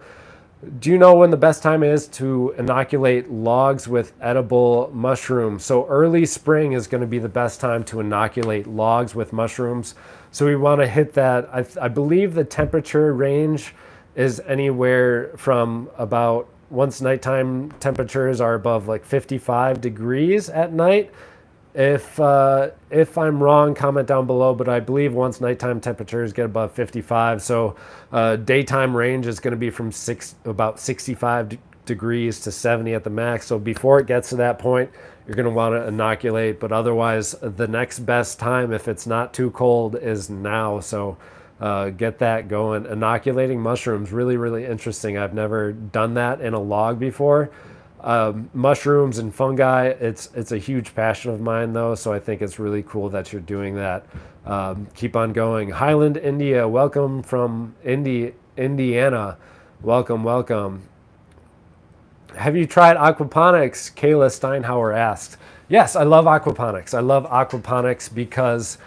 Do you know when the best time is to inoculate logs with edible mushrooms? So early spring is going to be the best time to inoculate logs with mushrooms. So we want to hit that. I believe the temperature range is anywhere from about, once nighttime temperatures are above like 55 degrees at night. If I'm wrong, comment down below, but I believe once nighttime temperatures get above 55, so daytime range is going to be from about 65 degrees to 70 at the max. So before it gets to that point, you're going to want to inoculate, but otherwise the next best time, if it's not too cold, is now. So get that going. Inoculating mushrooms, really, really interesting. I've never done that in a log before. Mushrooms and fungi, it's a huge passion of mine though, so I think it's really cool that you're doing that. Keep on going. Highland, India, welcome from Indiana. Welcome, welcome. Have you tried aquaponics? Kayla Steinhauer asked. Yes, I love aquaponics. I love aquaponics because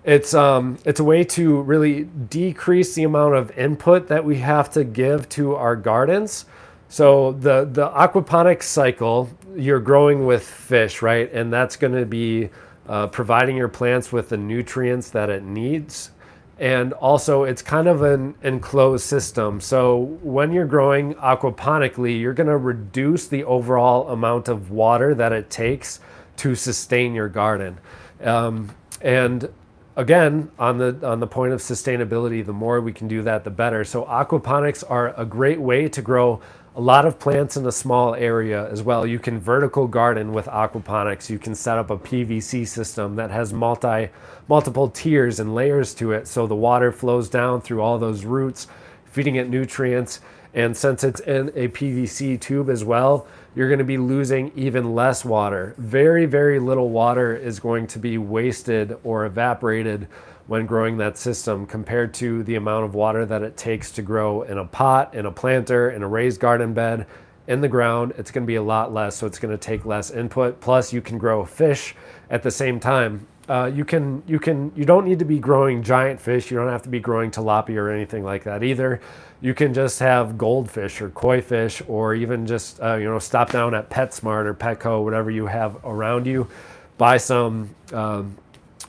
it's a way to really decrease the amount of input that we have to give to our gardens. So the aquaponics cycle, you're growing with fish, right? And that's going to be providing your plants with the nutrients that it needs. And also it's kind of an enclosed system. So when you're growing aquaponically, you're going to reduce the overall amount of water that it takes to sustain your garden. And again, on the point of sustainability, the more we can do that, the better. So aquaponics are a great way to grow a lot of plants in a small area as well. You can vertical garden with aquaponics. You can set up a PVC system that has multiple tiers and layers to it, so the water flows down through all those roots, feeding it nutrients. And since it's in a PVC tube as well, you're going to be losing even less water. Very, very little water is going to be wasted or evaporated when growing that system compared to the amount of water that it takes to grow in a pot, in a planter, in a raised garden bed, in the ground. It's going to be a lot less, so it's going to take less input. Plus, you can grow fish at the same time. You don't need to be growing giant fish. You don't have to be growing tilapia or anything like that either. You can just have goldfish or koi fish, or even just stop down at PetSmart or Petco, whatever you have around you, buy some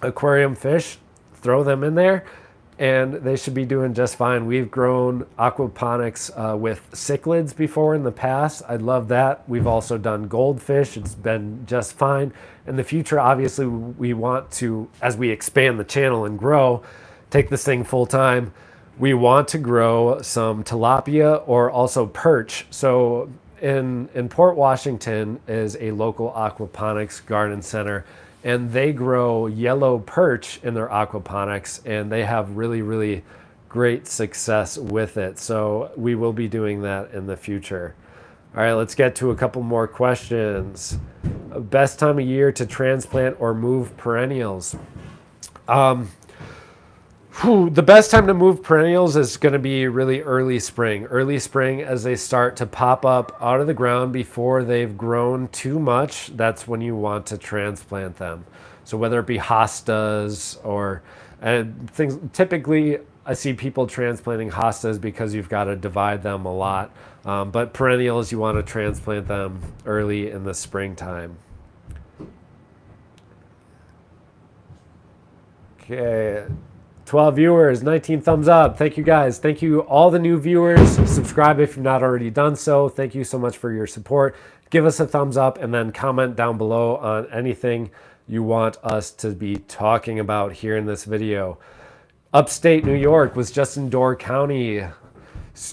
aquarium fish, throw them in there, and they should be doing just fine. We've grown aquaponics with cichlids before in the past. I love that. We've also done goldfish. It's been just fine. In the future, obviously, we want to, as we expand the channel and grow, take this thing full time. We want to grow some tilapia or also perch. So in Port Washington is a local aquaponics garden center, and they grow yellow perch in their aquaponics, and they have really, really great success with it. So we will be doing that in the future. All right, let's get to a couple more questions. Best time of year to transplant or move perennials? The best time to move perennials is going to be really early spring. Early spring as they start to pop up out of the ground before they've grown too much. That's when you want to transplant them. So whether it be hostas or things, typically I see people transplanting hostas because you've got to divide them a lot. But perennials, you want to transplant them early in the springtime. Okay. 12 viewers, 19 thumbs up. Thank you guys. Thank you all the new viewers. Subscribe if you've not already done so. Thank you so much for your support. Give us a thumbs up and then comment down below on anything you want us to be talking about here in this video. Upstate New York was just in Door County.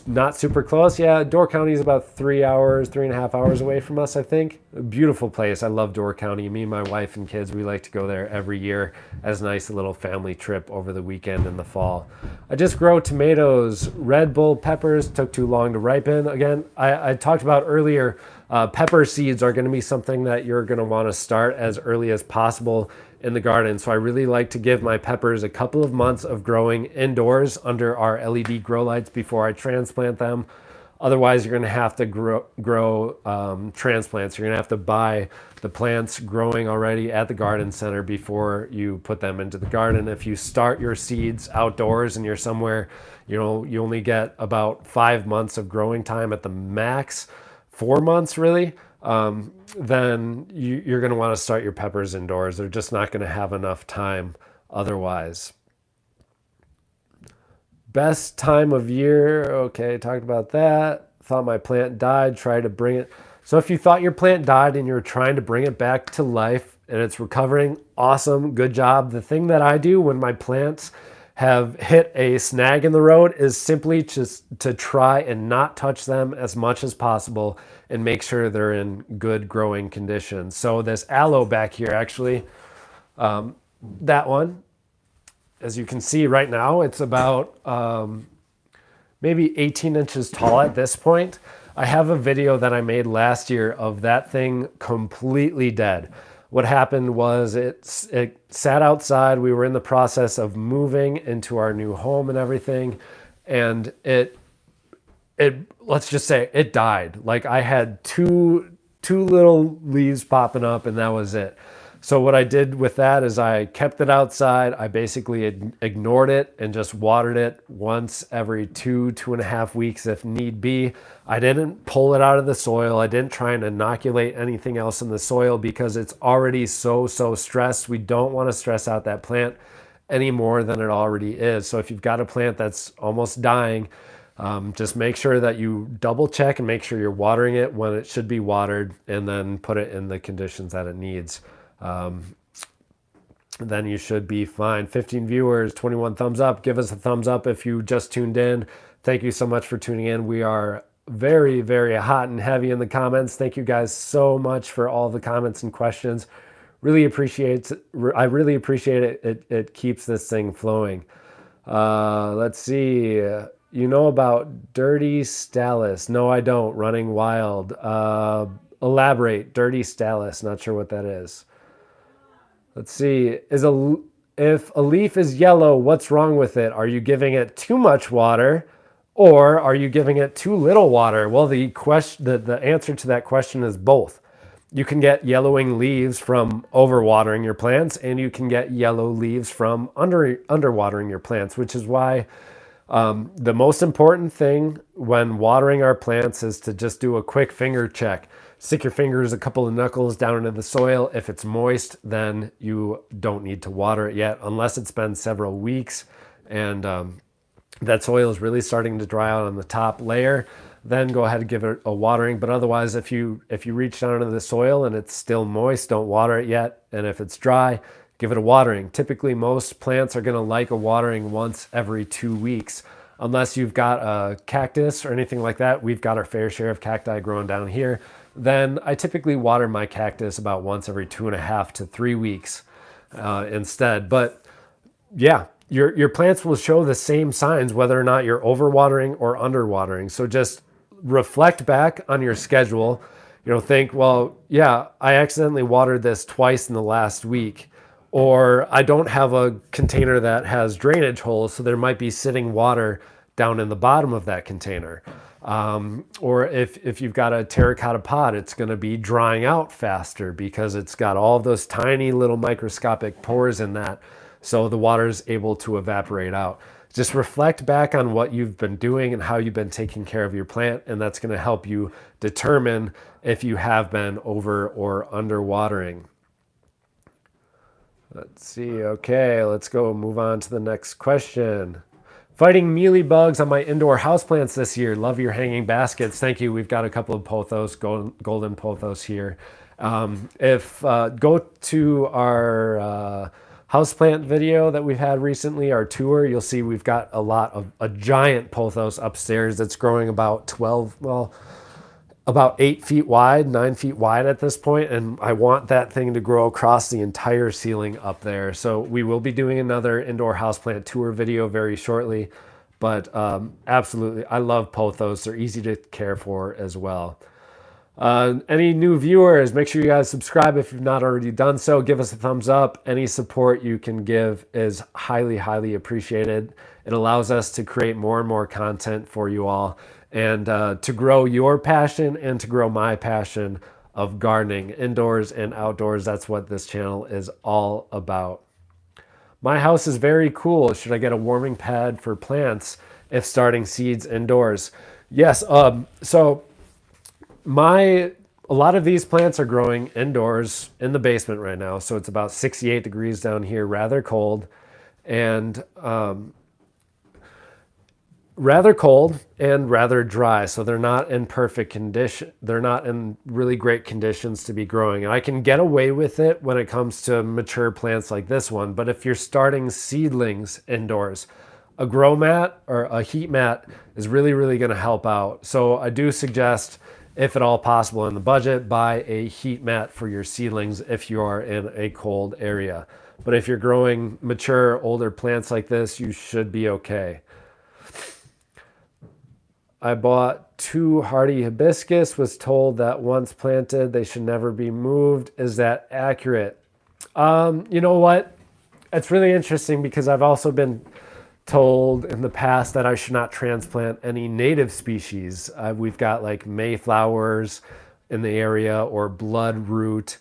Not super close. Yeah, Door County is about 3 hours, 3.5 hours away from us, I think. A beautiful place. I love Door County. Me and my wife and kids, we like to go there every year as a nice little family trip over the weekend in the fall. I just grow tomatoes. Red Bull peppers took too long to ripen. Again, I talked about earlier, pepper seeds are going to be something that you're going to want to start as early as possible in the garden. So I really like to give my peppers a couple of months of growing indoors under our LED grow lights before I transplant them. Otherwise, you're going to have to grow transplants. You're going to have to buy the plants growing already at the garden center before you put them into the garden. If you start your seeds outdoors and you're somewhere, you only get about 5 months of growing time at the max, 4 months really. Then you're going to want to start your peppers indoors. They're just not going to have enough time otherwise. Best time of year. Okay, talked about that. Thought my plant died. Try to bring it. So if you thought your plant died and you're trying to bring it back to life and it's recovering, awesome, good job. The thing that I do when my plants have hit a snag in the road is simply just to try and not touch them as much as possible and make sure they're in good growing conditions. So this aloe back here, actually, that one, as you can see right now, it's about maybe 18 inches tall at this point. I have a video that I made last year of that thing completely dead. What happened was it sat outside. We were in the process of moving into our new home and everything, and it let's just say it died. Like I had two little leaves popping up, and that was it. So what I did with that is I kept it outside. I basically ignored it and just watered it once every 2.5 weeks if need be. I didn't pull it out of the soil. I didn't try and inoculate anything else in the soil because it's already so stressed. We don't want to stress out that plant any more than it already is. So if you've got a plant that's almost dying, just make sure that you double check and make sure you're watering it when it should be watered, and then put it in the conditions that it needs. Then you should be fine. 15 viewers, 21 thumbs up. Give us a thumbs up if you just tuned in. Thank you so much for tuning in. We are very hot and heavy in the comments. Thank you guys so much for all the comments and questions. Really appreciate it. I really appreciate it. It keeps this thing flowing. Let's see. You know about dirty stallus? No, I don't. Running wild. Elaborate. Dirty stallus. Not sure what that is. Let's see. If a leaf is yellow, what's wrong with it? Are you giving it too much water, or are you giving it too little water? Well, the answer to that question is both. You can get yellowing leaves from overwatering your plants, and you can get yellow leaves from underwatering your plants, which is why the most important thing when watering our plants is to just do a quick finger check. Stick your fingers a couple of knuckles down into the soil. If it's moist, then you don't need to water it yet, unless it's been several weeks and that soil is really starting to dry out on the top layer. Then go ahead and give it a watering. But otherwise, if you reach down into the soil and it's still moist, don't water it yet. And if it's dry, give it a watering. Typically, most plants are going to like a watering once every 2 weeks. Unless you've got a cactus or anything like that. We've got our fair share of cacti growing down here. Then I typically water my cactus about once every 2.5 to 3 weeks instead. But yeah, your plants will show the same signs whether or not you're overwatering or underwatering. So just reflect back on your schedule. Think, well, yeah, I accidentally watered this twice in the last week. Or I don't have a container that has drainage holes, so there might be sitting water down in the bottom of that container. Or if you've got a terracotta pot, it's going to be drying out faster because it's got all those tiny little microscopic pores in that, so the water is able to evaporate out. Just reflect back on what you've been doing and how you've been taking care of your plant, and that's going to help you determine if you have been over or under watering. Let's see. Okay, let's go move on to the next question. Fighting mealy bugs on my indoor houseplants this year. Love your hanging baskets. Thank you. We've got a couple of pothos, golden pothos here. Go to our houseplant video that we've had recently, our tour, you'll see we've got a giant pothos upstairs that's growing about 8 feet wide, 9 feet wide at this point, and I want that thing to grow across the entire ceiling up there. So we will be doing another indoor houseplant tour video very shortly, but absolutely, I love pothos. They're easy to care for as well. Any new viewers, make sure you guys subscribe if you've not already done so. Give us a thumbs up. Any support you can give is highly, highly appreciated. It allows us to create more and more content for you all, and to grow your passion and to grow my passion of gardening, indoors and outdoors. That's what this channel is all about. My house is very cool. Should I get a warming pad for plants if starting seeds indoors? Yes. So a lot of these plants are growing indoors in the basement right now. So it's about 68 degrees down here, rather cold and rather dry. So they're not in perfect condition. They're not in really great conditions to be growing. And I can get away with it when it comes to mature plants like this one. But if you're starting seedlings indoors, a grow mat or a heat mat is really, really going to help out. So I do suggest, if at all possible in the budget, buy a heat mat for your seedlings if you are in a cold area. But if you're growing mature, older plants like this, you should be okay. I bought 2 hardy hibiscus, was told that once planted, they should never be moved. Is that accurate? You know what? It's really interesting because I've also been told in the past that I should not transplant any native species. We've got like mayflowers in the area or bloodroot.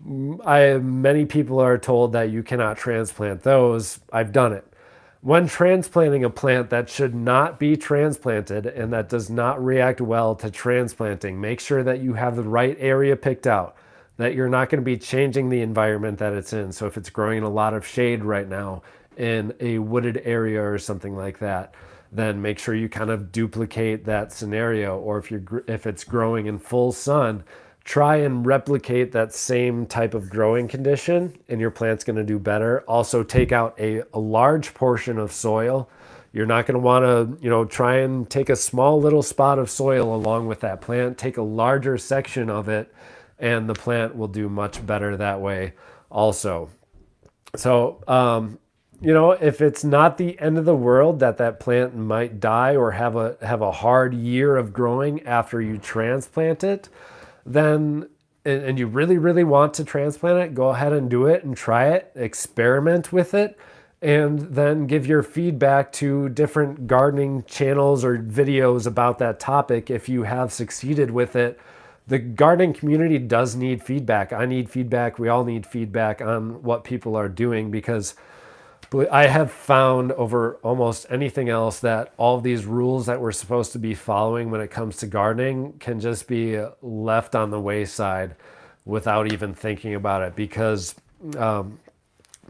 Many people are told that you cannot transplant those. I've done it. When transplanting a plant that should not be transplanted and that does not react well to transplanting, make sure that you have the right area picked out, that you're not going to be changing the environment that it's in. So if it's growing in a lot of shade right now in a wooded area or something like that, then make sure you kind of duplicate that scenario. Or if it's growing in full sun, try and replicate that same type of growing condition and your plant's going to do better. Also, take out a large portion of soil. You're not going to want to, try and take a small little spot of soil along with that plant. Take a larger section of it and the plant will do much better that way also. So, if it's not the end of the world that plant might die or have a hard year of growing after you transplant it, then, and you really, really want to transplant it, go ahead and do it and try it, experiment with it, and then give your feedback to different gardening channels or videos about that topic if you have succeeded with it. The gardening community does need feedback. I need feedback. We all need feedback on what people are doing, because I have found over almost anything else that all of these rules that we're supposed to be following when it comes to gardening can just be left on the wayside without even thinking about it, because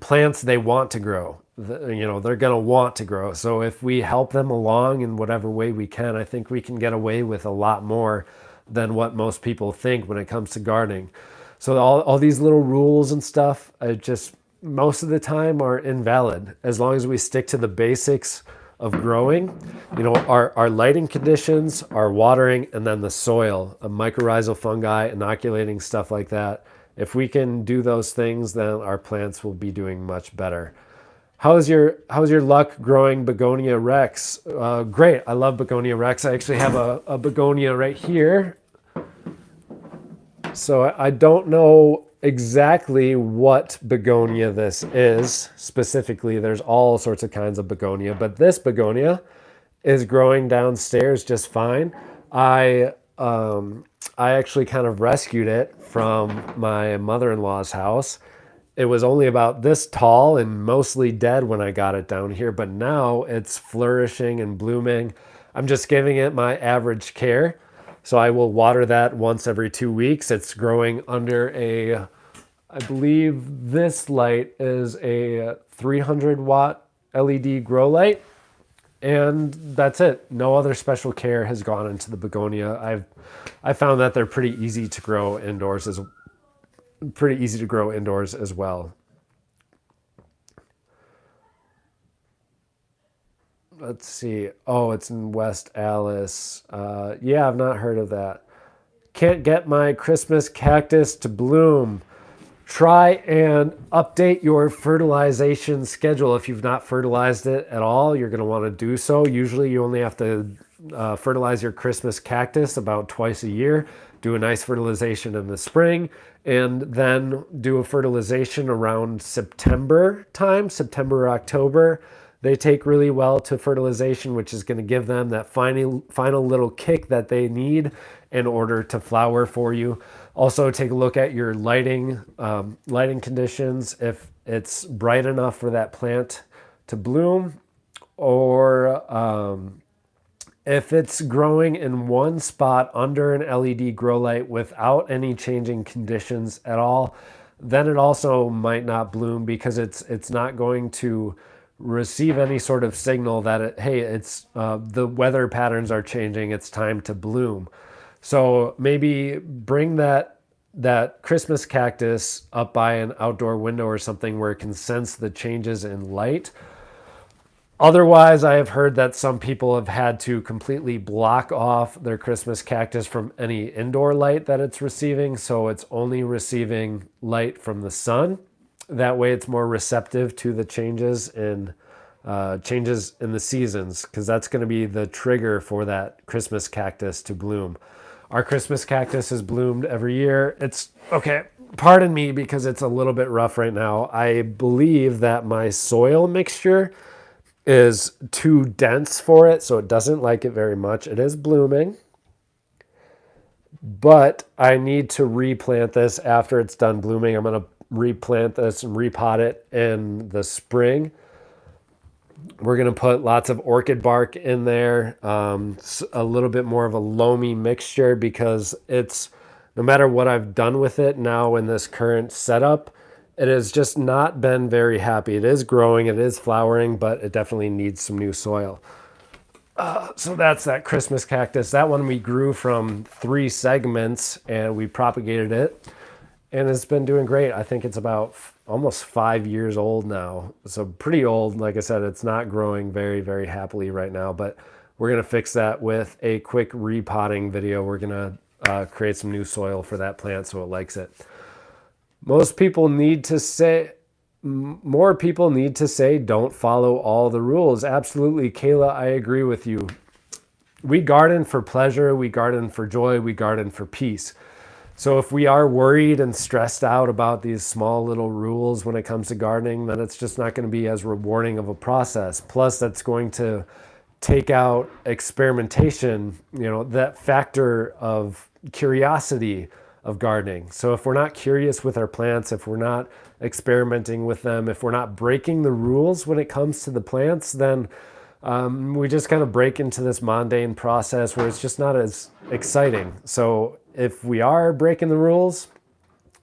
plants, they want to grow. They're going to want to grow. So if we help them along in whatever way we can, I think we can get away with a lot more than what most people think when it comes to gardening. So all these little rules and stuff, most of the time are invalid as long as we stick to the basics of growing. Our lighting conditions, our watering, and then the soil, mycorrhizal fungi, inoculating, stuff like that. If we can do those things, then our plants will be doing much better. How's your luck growing Begonia Rex? Great. I love Begonia Rex. I actually have a begonia right here. So I don't know exactly what begonia this is specifically. There's all sorts of kinds of begonia, but this begonia is growing downstairs just fine. I actually kind of rescued it from my mother-in-law's house. It was only about this tall and mostly dead when I got it down here, but now it's flourishing and blooming. I'm just giving it my average care. So I will water that once every 2 weeks. It's growing under I believe this light is a 300 watt LED grow light. And that's it. No other special care has gone into the begonia. I found that they're pretty easy to grow indoors as well. Let's see. Oh, it's in West Allis. Yeah, I've not heard of that. Can't get my Christmas cactus to bloom. Try and update your fertilization schedule. If you've not fertilized it at all, you're going to want to do so. Usually you only have to fertilize your Christmas cactus about twice a year. Do a nice fertilization in the spring, and then do a fertilization around September time, September, October. They take really well to fertilization, which is going to give them that final little kick that they need in order to flower for you. Also, take a look at your lighting conditions. If it's bright enough for that plant to bloom, or if it's growing in one spot under an LED grow light without any changing conditions at all, then it also might not bloom, because it's not going to receive any sort of signal that it's the weather patterns are changing, it's time to bloom. So maybe bring that Christmas cactus up by an outdoor window or something where it can sense the changes in light. Otherwise, I have heard that some people have had to completely block off their Christmas cactus from any indoor light that it's receiving, so it's only receiving light from the sun. That way it's more receptive to the changes in the seasons, because that's going to be the trigger for that Christmas cactus to bloom. Our Christmas cactus has bloomed every year. It's okay. Pardon me, because it's a little bit rough right now. I believe that my soil mixture is too dense for it, so it doesn't like it very much. It is blooming, but I need to replant this after it's done blooming. I'm going to replant this and repot it in the spring. We're going to put lots of orchid bark in there, a little bit more of a loamy mixture, because it's, no matter what I've done with it now in this current setup, it has just not been very happy. It is growing, it is flowering, but it definitely needs some new soil. So that's that Christmas cactus. That one we grew from 3 segments and we propagated it, and it's been doing great. I think it's about almost 5 years old now. So pretty old. Like I said, it's not growing very, very happily right now, but we're going to fix that with a quick repotting video. We're going to create some new soil for that plant so it likes it. More people need to say, don't follow all the rules. Absolutely, Kayla, I agree with you. We garden for pleasure, we garden for joy, we garden for peace. So if we are worried and stressed out about these small little rules when it comes to gardening, then it's just not going to be as rewarding of a process. Plus, that's going to take out experimentation, that factor of curiosity of gardening. So if we're not curious with our plants, if we're not experimenting with them, if we're not breaking the rules when it comes to the plants, then we just kind of break into this mundane process where it's just not as exciting. So if we are breaking the rules,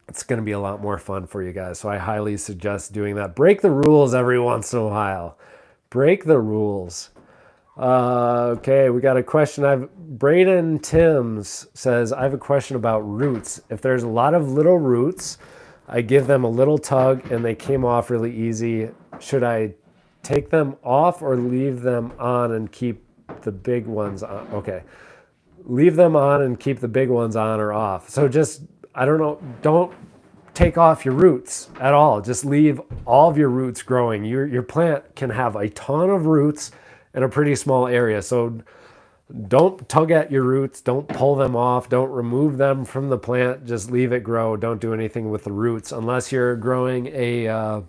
it's going to be a lot more fun for you guys. So I highly suggest doing that. Break the rules every once in a while. Break the rules. Okay, we got a question. Braden Timms says, I have a question about roots. If there's a lot of little roots, I give them a little tug and they came off really easy. Should I take them off or leave them on and keep the big ones on? Okay, leave them on and keep the big ones on or off. So just, I don't know, don't take off your roots at all. Just leave all of your roots growing. Your plant can have a ton of roots in a pretty small area. So Don't tug at your roots. Don't pull them off. Don't remove them from the plant. Just leave it grow. Don't do anything with the roots unless you're growing a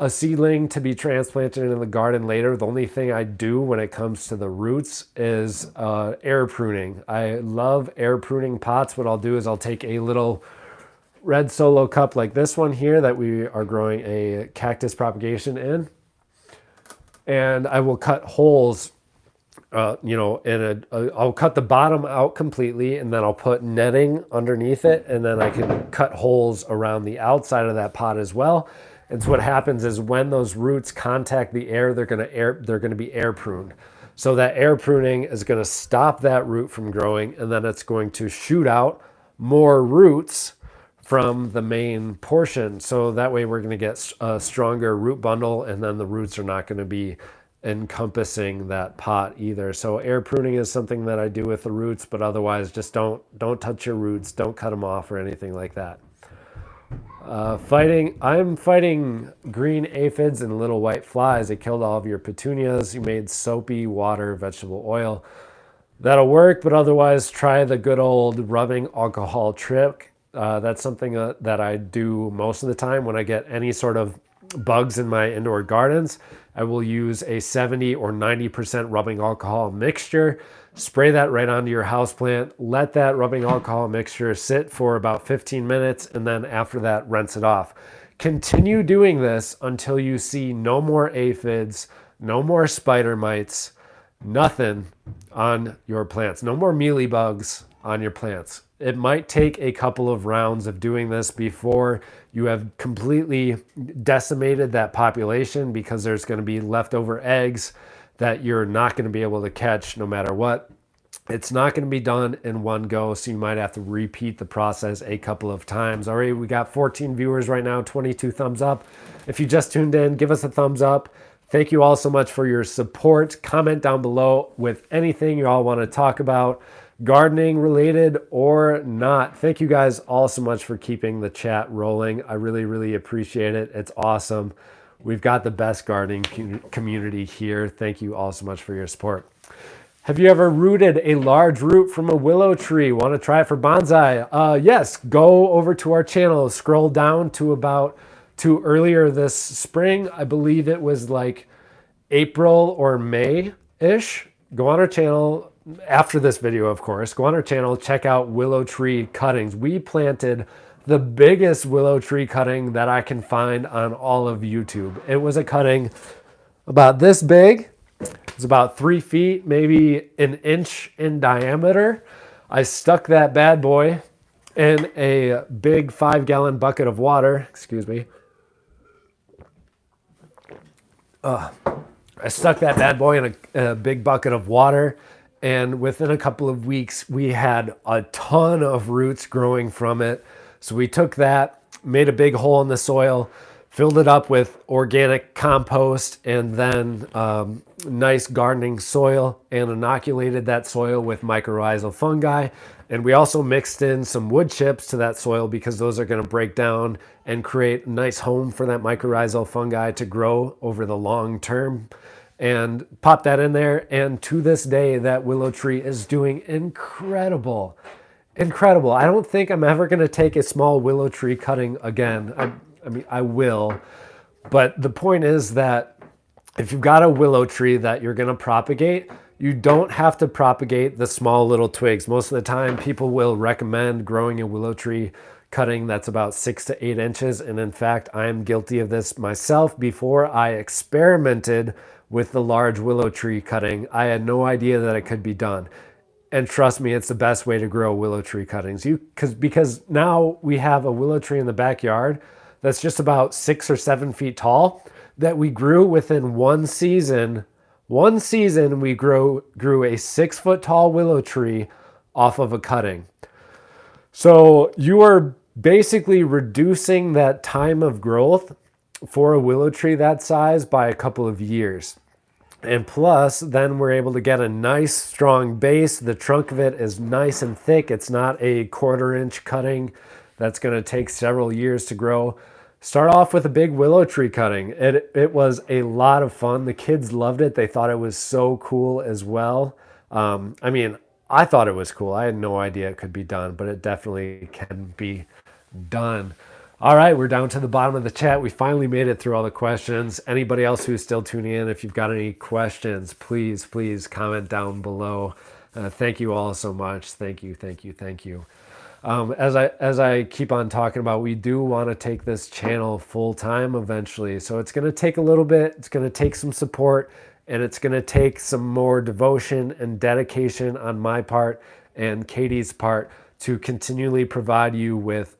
seedling to be transplanted into the garden later. The only thing I do when it comes to the roots is air pruning. I love air pruning pots. What I'll do is I'll take a little red solo cup like this one here that we are growing a cactus propagation in, and I will cut holes, I'll cut the bottom out completely, and then I'll put netting underneath it, and then I can cut holes around the outside of that pot as well. And so what happens is when those roots contact the air, they're going to be air pruned. So that air pruning is going to stop that root from growing, and then it's going to shoot out more roots from the main portion. So that way we're going to get a stronger root bundle, and then the roots are not going to be encompassing that pot either. So air pruning is something that I do with the roots, but otherwise just don't touch your roots, don't cut them off or anything like that. I'm fighting green aphids and little white flies. It killed all of your petunias. You made soapy water vegetable oil. That'll work, but otherwise try the good old rubbing alcohol trick. That's something that I do most of the time when I get any sort of bugs in my indoor gardens. I will use a 70 or 90% rubbing alcohol mixture, spray that right onto your houseplant, let that rubbing alcohol mixture sit for about 15 minutes, and then after that, rinse it off. Continue doing this until you see no more aphids, no more spider mites, nothing on your plants, no more mealybugs on your plants. It might take a couple of rounds of doing this before you have completely decimated that population, because there's going to be leftover eggs that you're not going to be able to catch no matter what. It's not going to be done in one go, so you might have to repeat the process a couple of times. Already, we got 14 viewers right now, 22 thumbs up. If you just tuned in, give us a thumbs up. Thank you all so much for your support. Comment down below with anything you all want to talk about, gardening related or not. Thank you guys all so much for keeping the chat rolling. I really, really appreciate it. It's awesome. We've got the best gardening community here. Thank you all so much for your support. Have you ever rooted a large root from a willow tree? Want to try it for bonsai? Yes, go over to our channel, scroll down to earlier this spring. I believe it was like April or May-ish. Go on our channel, after this video, of course, go on our channel, check out willow tree cuttings. We planted the biggest willow tree cutting that I can find on all of YouTube. It was a cutting about this big. It's about 3 feet, maybe an inch in diameter. I stuck that bad boy in a big 5-gallon bucket of water. Excuse me. I stuck that bad boy in a big bucket of water, and within a couple of weeks, we had a ton of roots growing from it. So we took that, made a big hole in the soil, filled it up with organic compost, and then nice gardening soil, and inoculated that soil with mycorrhizal fungi. And we also mixed in some wood chips to that soil, because those are going to break down and create a nice home for that mycorrhizal fungi to grow over the long term. And pop that in there, and to this day, that willow tree is doing incredible. Incredible. I don't think I'm ever going to take a small willow tree cutting again. I mean, I will. But the point is that if you've got a willow tree that you're going to propagate, you don't have to propagate the small little twigs. Most of the time, people will recommend growing a willow tree cutting that's about 6 to 8 inches. And in fact, I am guilty of this myself. Before I experimented with the large willow tree cutting, I had no idea that it could be done. And trust me, it's the best way to grow willow tree cuttings. Because now we have a willow tree in the backyard that's just about 6 or 7 feet tall that we grew within one season. One season, we grew a 6-foot tall willow tree off of a cutting. So you are basically reducing that time of growth for a willow tree that size by a couple of years. And plus, then we're able to get a nice strong base. The trunk of it is nice and thick. It's not a 1/4 inch cutting that's going to take several years to grow. Start off with a big willow tree cutting. It was a lot of fun. The kids loved it. They thought it was so cool as well. I mean, I thought it was cool. I had no idea it could be done, but it definitely can be done. All right, we're down to the bottom of the chat. We finally made it through all the questions. Anybody else who's still tuning in, if you've got any questions, please comment down below. Thank you all so much. Thank you, thank you, thank you. As I keep on talking about, we do want to take this channel full time eventually. So it's going to take a little bit. It's going to take some support, and it's going to take some more devotion and dedication on my part and Katie's part to continually provide you with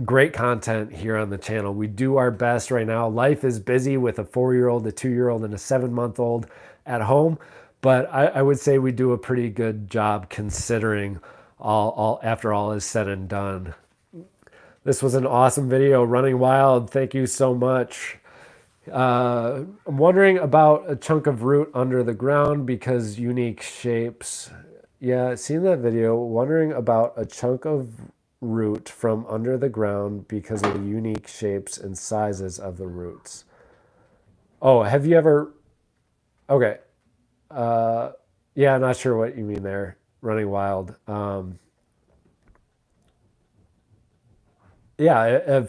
great content here on the channel. We do our best right now. Life is busy with a 4-year-old, a 2-year-old, and a 7-month-old at home, but I would say we do a pretty good job considering all after all is said and done. This was an awesome video, Running Wild. Thank you so much. I'm wondering about a chunk of root under the ground because unique shapes. Yeah, seen that video. Wondering about a chunk of root from under the ground because of the unique shapes and sizes of the roots. Oh, have you ever... Okay. Yeah, I'm not sure what you mean there. Running Wild. Yeah,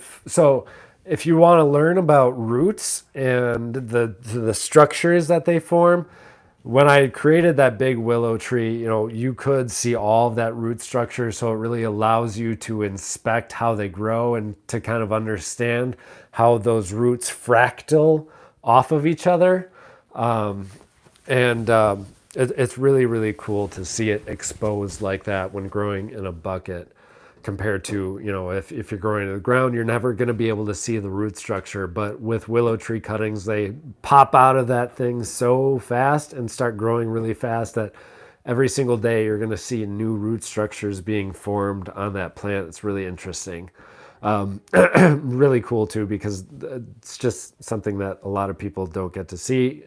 if you want to learn about roots and the structures that they form, when I created that big willow tree, you could see all of that root structure. So it really allows you to inspect how they grow and to kind of understand how those roots fractal off of each other. It's really, really cool to see it exposed like that when growing in a bucket compared to, if you're growing in the ground, you're never going to be able to see the root structure. But with willow tree cuttings, they pop out of that thing so fast and start growing really fast that every single day you're going to see new root structures being formed on that plant. It's really interesting. Really cool too, because it's just something that a lot of people don't get to see.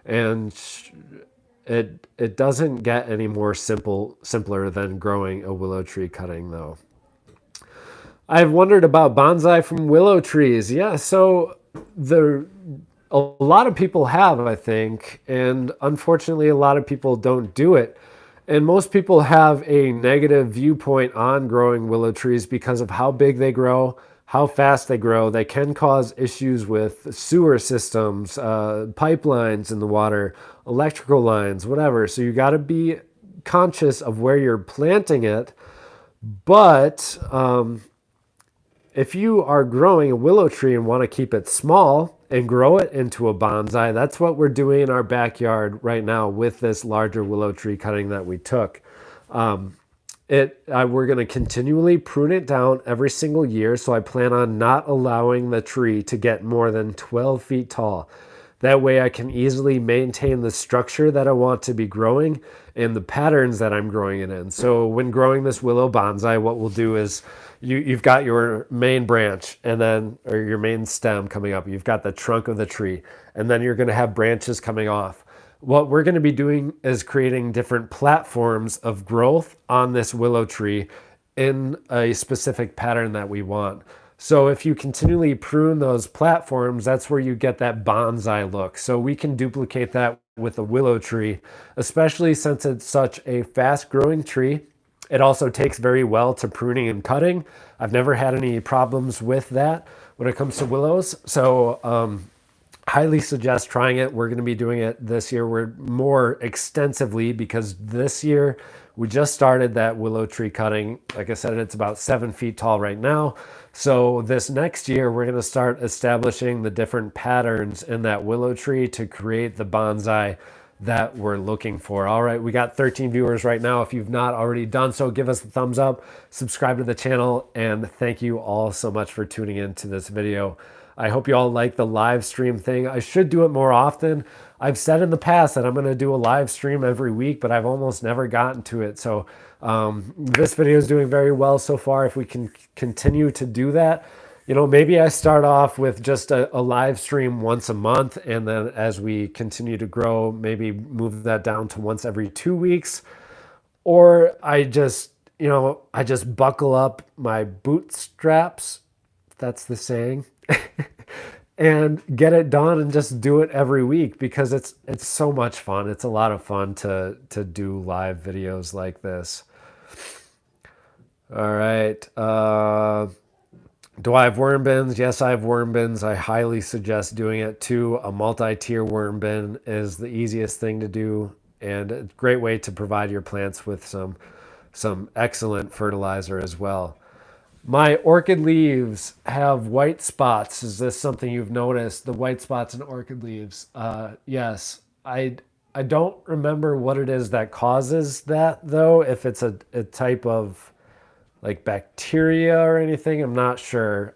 And it doesn't get any more simpler than growing a willow tree cutting though. I've wondered about bonsai from willow trees. Yeah, so a lot of people have, I think, and unfortunately a lot of people don't do it. And most people have a negative viewpoint on growing willow trees because of how big they grow, how fast they grow. They can cause issues with sewer systems, pipelines in the water, electrical lines, whatever. So you got to be conscious of where you're planting it. But if you are growing a willow tree and want to keep it small and grow it into a bonsai, that's what we're doing in our backyard right now with this larger willow tree cutting that we took. We're going to continually prune it down every single year. So I plan on not allowing the tree to get more than 12 feet tall. That way I can easily maintain the structure that I want to be growing and the patterns that I'm growing it in. So when growing this willow bonsai, what we'll do is you've got your main branch or your main stem coming up. You've got the trunk of the tree, and then you're going to have branches coming off. What we're going to be doing is creating different platforms of growth on this willow tree in a specific pattern that we want. So if you continually prune those platforms, that's where you get that bonsai look. So we can duplicate that with a willow tree, especially since it's such a fast growing tree. It also takes very well to pruning and cutting. I've never had any problems with that when it comes to willows. So highly suggest trying it. We're going to be doing it this year. We're more extensively because this year we just started that willow tree cutting. Like I said, it's about 7 feet tall right now. So this next year, we're going to start establishing the different patterns in that willow tree to create the bonsai that we're looking for. All right, we got 13 viewers right now. If you've not already done so, give us a thumbs up, subscribe to the channel, and thank you all so much for tuning in to this video. I hope you all like the live stream thing. I should do it more often. I've said in the past that I'm going to do a live stream every week, but I've almost never gotten to it. So this video is doing very well so far. If we can continue to do that, maybe I start off with just a live stream once a month, and then as we continue to grow, maybe move that down to once every 2 weeks. Or I just buckle up my bootstraps, if that's the saying, and get it done and just do it every week because it's so much fun. It's a lot of fun to do live videos like this. All right. Do I have worm bins? Yes, I have worm bins. I highly suggest doing it too. A multi-tier worm bin is the easiest thing to do and a great way to provide your plants with some excellent fertilizer as well. My orchid leaves have white spots. Is this something you've noticed? The white spots in orchid leaves? Yes. I don't remember what it is that causes that though. If it's a type of like bacteria or anything, I'm not sure.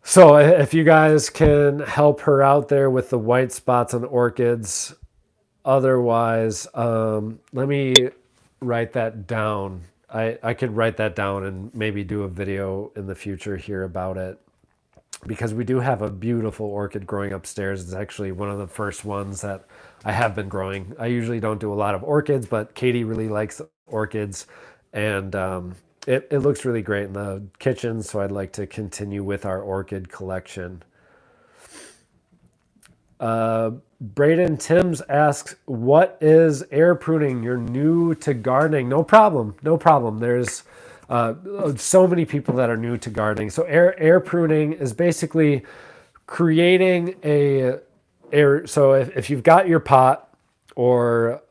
So if you guys can help her out there with the white spots on orchids, otherwise, let me write that down. I could write that down and maybe do a video in the future here about it because we do have a beautiful orchid growing upstairs. It's actually one of the first ones that I have been growing. I usually don't do a lot of orchids, but Katie really likes orchids and it looks really great in the kitchen. So I'd like to continue with our orchid collection. Braden Timms asks, what is air pruning? You're new to gardening. No problem. No problem. There's so many people that are new to gardening. So air pruning is basically creating so if you've got your pot or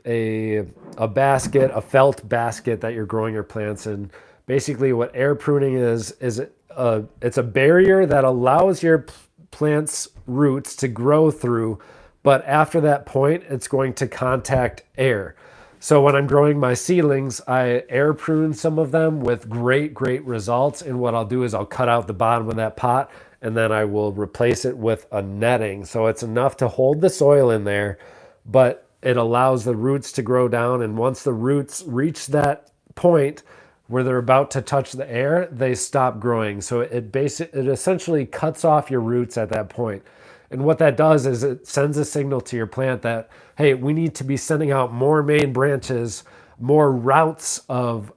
a basket, a felt basket that you're growing your plants in, basically what air pruning is it's a barrier that allows your plant's roots to grow through, but after that point, it's going to contact air. So when I'm growing my seedlings, I air prune some of them with great results. And what I'll do is I'll cut out the bottom of that pot and then I will replace it with a netting. So it's enough to hold the soil in there, but it allows the roots to grow down. And once the roots reach that point where they're about to touch the air, they stop growing. So it essentially cuts off your roots at that point. And what that does is it sends a signal to your plant that, hey, we need to be sending out more main branches, more routes of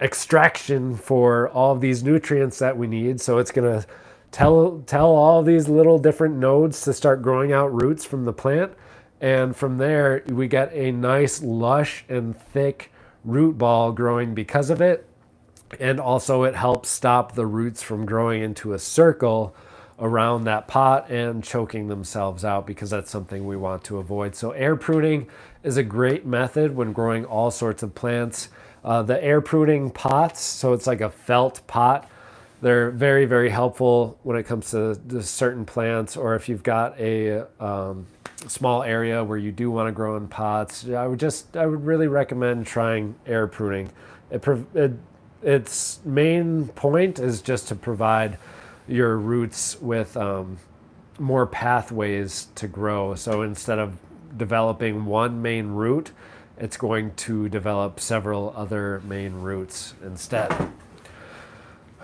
extraction for all of these nutrients that we need. So it's going to tell all these little different nodes to start growing out roots from the plant. And from there, we get a nice, lush and thick root ball growing because of it. And also it helps stop the roots from growing into a circle around that pot and choking themselves out, because that's something we want to avoid. So air pruning is a great method when growing all sorts of plants. The air pruning pots, so it's like a felt pot, they're very helpful when it comes to certain plants, or if you've got a small area where you do want to grow in pots. I would really recommend trying air pruning. Its main point is just to provide your roots with more pathways to grow. So instead of developing one main root, it's going to develop several other main roots instead.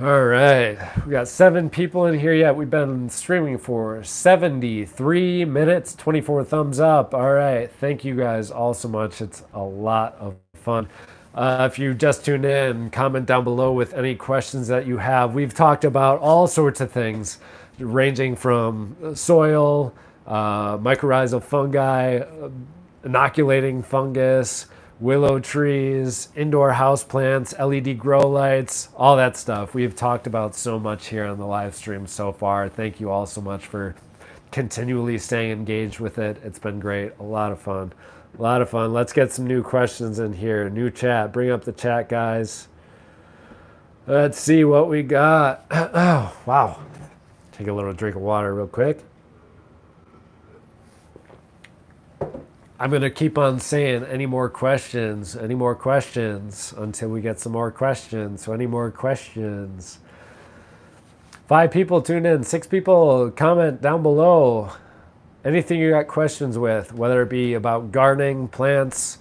All right, we got 7 people in here yet. We've been streaming for 73 minutes, 24 thumbs up. All right, thank you guys all so much. It's a lot of fun. If you just tuned in, comment down below with any questions that you have. We've talked about all sorts of things, ranging from soil, mycorrhizal fungi, inoculating fungus, willow trees, indoor house plants, LED grow lights, all that stuff. We've talked about so much here on the live stream so far. Thank you all so much for continually staying engaged with it. It's been great. A lot of fun. A lot of fun. Let's get some new questions in here. New chat. Bring up the chat, guys. Let's see what we got. Oh, wow. Take a little drink of water real quick. I'm going to keep on saying any more questions until we get some more questions. So any more questions? 5 people tuned in, 6 people comment down below. Anything you got questions with, whether it be about gardening, plants,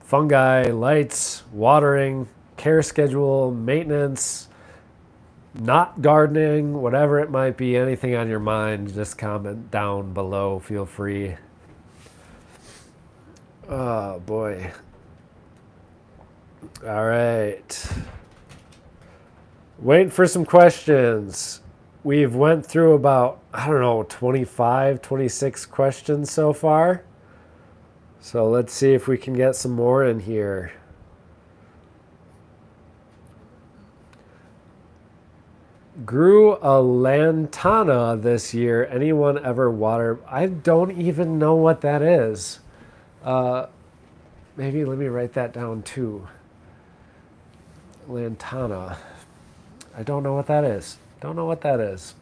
fungi, lights, watering, care schedule, maintenance, not gardening, whatever it might be, anything on your mind, just comment down below. Feel free. Oh boy. All right. Waiting for some questions. We've went through about, I don't know, 25, 26 questions so far. So let's see if we can get some more in here. Grew a lantana this year. Anyone ever water? I don't even know what that is. Maybe let me write that down too. Lantana. I don't know what that is. Don't know what that is.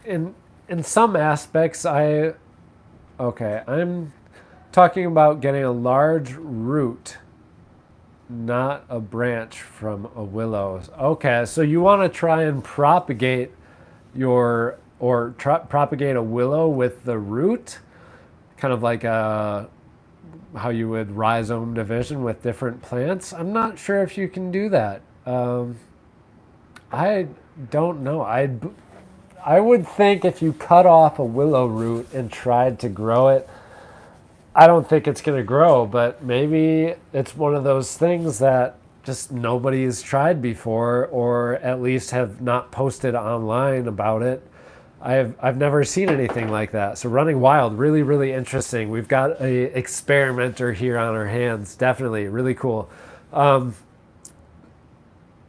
In some aspects, I'm talking about getting a large root, not a branch from a willow. Okay, so you want to try and propagate propagate a willow with the root, kind of like how you would rhizome division with different plants. I'm not sure if you can do that. I don't know. I would think if you cut off a willow root and tried to grow it, I don't think it's going to grow, but maybe it's one of those things that just nobody's tried before, or at least have not posted online about it. I've never seen anything like that. So running wild, really, really interesting. We've got a experimenter here on our hands. Definitely really cool.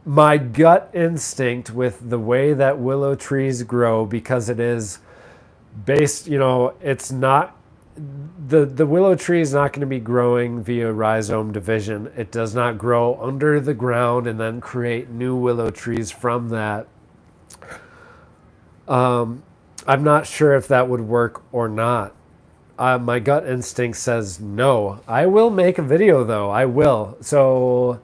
My gut instinct with the way that willow trees grow, because it is based, it's not, the willow tree is not going to be growing via rhizome division. It does not grow under the ground and then create new willow trees from that. I'm not sure if that would work or not. My gut instinct says no. I will make a video though. I will. So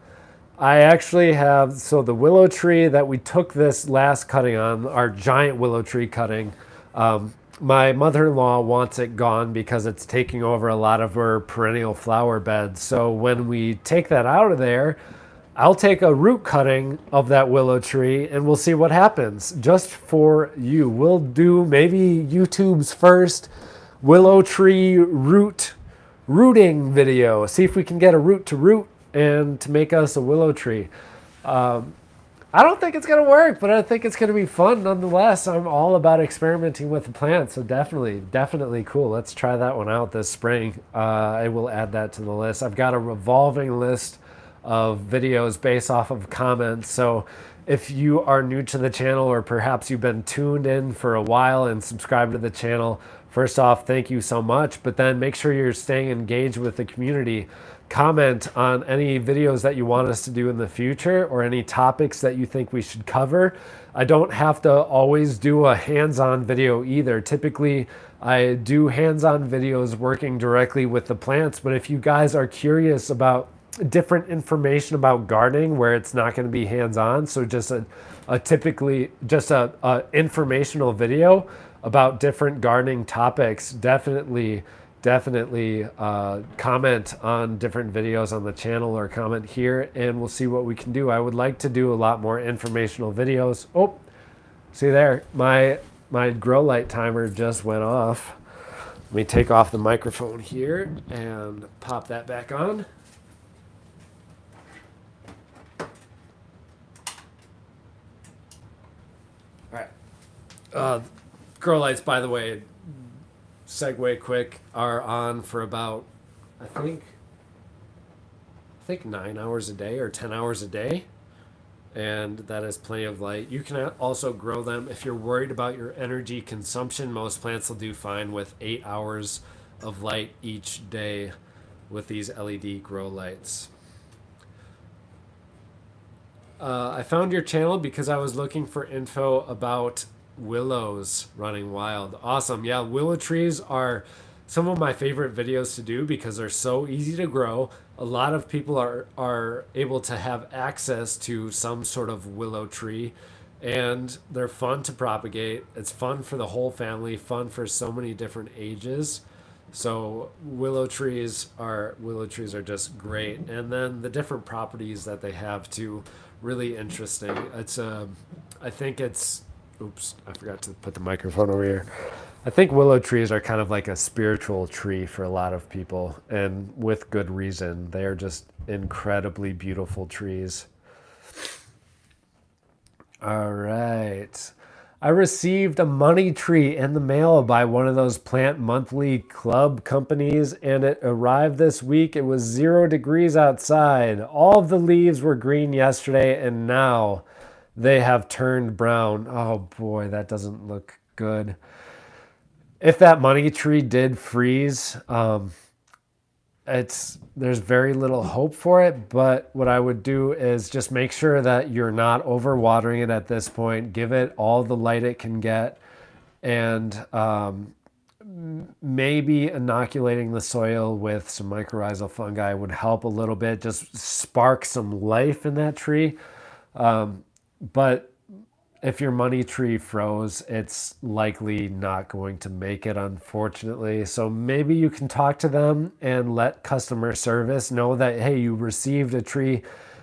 I actually have, the willow tree that we took this last cutting on, our giant willow tree cutting, my mother-in-law wants it gone because it's taking over a lot of her perennial flower beds. So when we take that out of there, I'll take a root cutting of that willow tree and we'll see what happens. Just for you. We'll do maybe YouTube's first willow tree rooting video. See if we can get a root to root and to make us a willow tree. I don't think it's going to work, but I think it's going to be fun nonetheless. I'm all about experimenting with the plants, so definitely cool. Let's try that one out this spring. I will add that to the list. I've got a revolving list of videos based off of comments, so if you are new to the channel, or perhaps you've been tuned in for a while and subscribed to the channel, first off, thank you so much, but then make sure you're staying engaged with the community. Comment on any videos that you want us to do in the future, or any topics that you think we should cover. I don't have to always do a hands-on video either. Typically, I do hands-on videos working directly with the plants, but if you guys are curious about different information about gardening where it's not going to be hands-on, so just a informational video about different gardening topics, definitely comment on different videos on the channel, or comment here and we'll see what we can do. I would like to do a lot more informational videos. Oh, see there, my grow light timer just went off. Let me take off the microphone here and pop that back on. All right. Grow lights, by the way, segue quick, are on for about, I think 9 hours a day or 10 hours a day, and that is plenty of light. You can also grow them if you're worried about your energy consumption. Most plants will do fine with 8 hours of light each day with these LED grow lights. I found your channel because I was looking for info about willows running wild. Awesome. Yeah, willow trees are some of my favorite videos to do because they're so easy to grow. A lot of people are able to have access to some sort of willow tree, and they're fun to propagate. It's fun for the whole family, fun for so many different ages. So willow trees are just great, and then the different properties that they have too, really interesting. I think it's, oops, I forgot to put the microphone over here. I think willow trees are kind of like a spiritual tree for a lot of people, and with good reason. They are just incredibly beautiful trees. All right. I received a money tree in the mail by one of those plant monthly club companies, and it arrived this week. It was 0 degrees outside. All of the leaves were green yesterday, and now they have turned brown. Oh boy, that doesn't look good. If that money tree did freeze, there's very little hope for it, but what I would do is just make sure that you're not overwatering it at this point. Give it all the light it can get, and maybe inoculating the soil with some mycorrhizal fungi would help a little bit, just spark some life in that tree. But if your money tree froze, it's likely not going to make it, unfortunately. So maybe you can talk to them and let customer service know that, hey, you received a tree,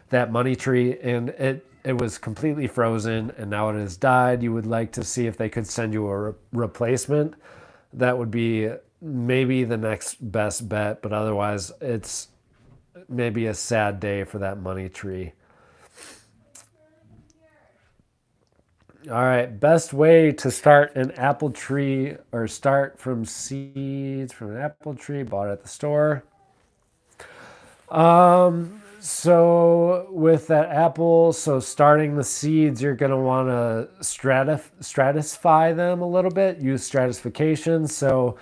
that money tree, and it was completely frozen and now it has died. You would like to see if they could send you a replacement. That would be maybe the next best bet, but otherwise it's maybe a sad day for that money tree. All right, best way to start an apple tree or start from seeds from an apple tree bought at the store. So with that apple, so starting the seeds, you're going to want to stratify them a little bit, use stratification. So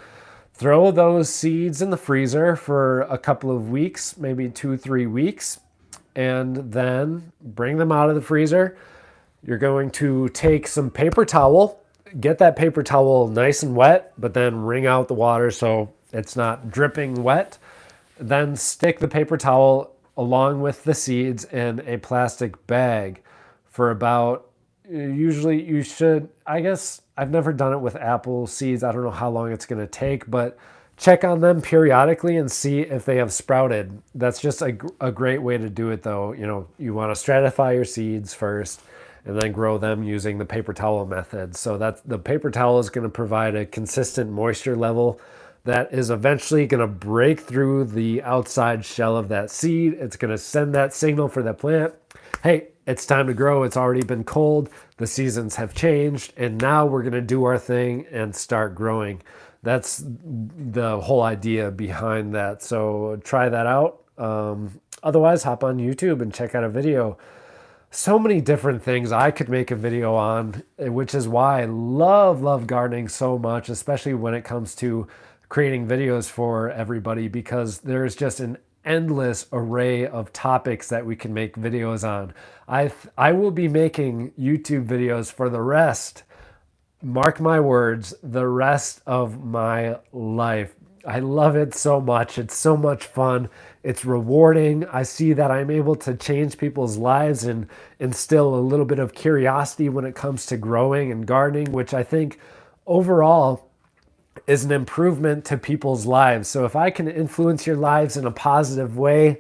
throw those seeds in the freezer for a couple of weeks, maybe 2-3 weeks, and then bring them out of the freezer. You're going to take some paper towel, get that paper towel nice and wet, but then wring out the water so it's not dripping wet. Then stick the paper towel along with the seeds in a plastic bag for about, usually you should, I guess I've never done it with apple seeds. I don't know how long it's going to take, but check on them periodically and see if they have sprouted. That's just a great way to do it though. You know, you want to stratify your seeds first and then grow them using the paper towel method. So that the paper towel is going to provide a consistent moisture level that is eventually going to break through the outside shell of that seed. It's going to send that signal for the plant. Hey, it's time to grow. It's already been cold. The seasons have changed, and now we're going to do our thing and start growing. That's the whole idea behind that. So try that out. Otherwise, hop on YouTube and check out a video. So many different things I could make a video on, which is why I love gardening so much, especially when it comes to creating videos for everybody, because there's just an endless array of topics that we can make videos on. I will be making YouTube videos for the rest, mark my words, the rest of my life. I love it so much. It's so much fun. It's rewarding. I see that I'm able to change people's lives and instill a little bit of curiosity when it comes to growing and gardening, which I think overall is an improvement to people's lives. So if I can influence your lives in a positive way,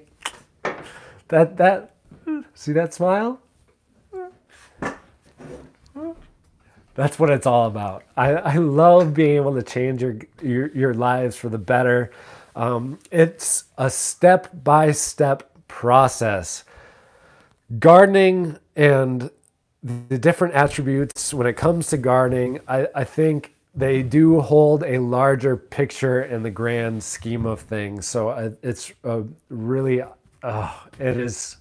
see that smile? That's what it's all about. I love being able to change your lives for the better. It's a step-by-step process. Gardening and the different attributes when it comes to gardening, I think they do hold a larger picture in the grand scheme of things. So it's really, it is...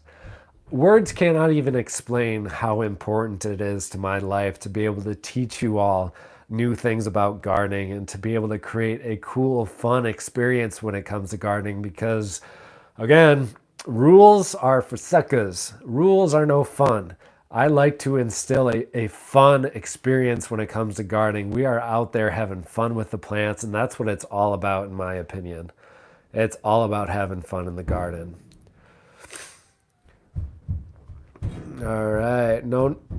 Words cannot even explain how important it is to my life to be able to teach you all new things about gardening and to be able to create a cool, fun experience when it comes to gardening. Because, again, rules are for suckers. Rules are no fun. I like to instill a fun experience when it comes to gardening. We are out there having fun with the plants, and that's what it's all about, in my opinion. It's all about having fun in the garden. All right.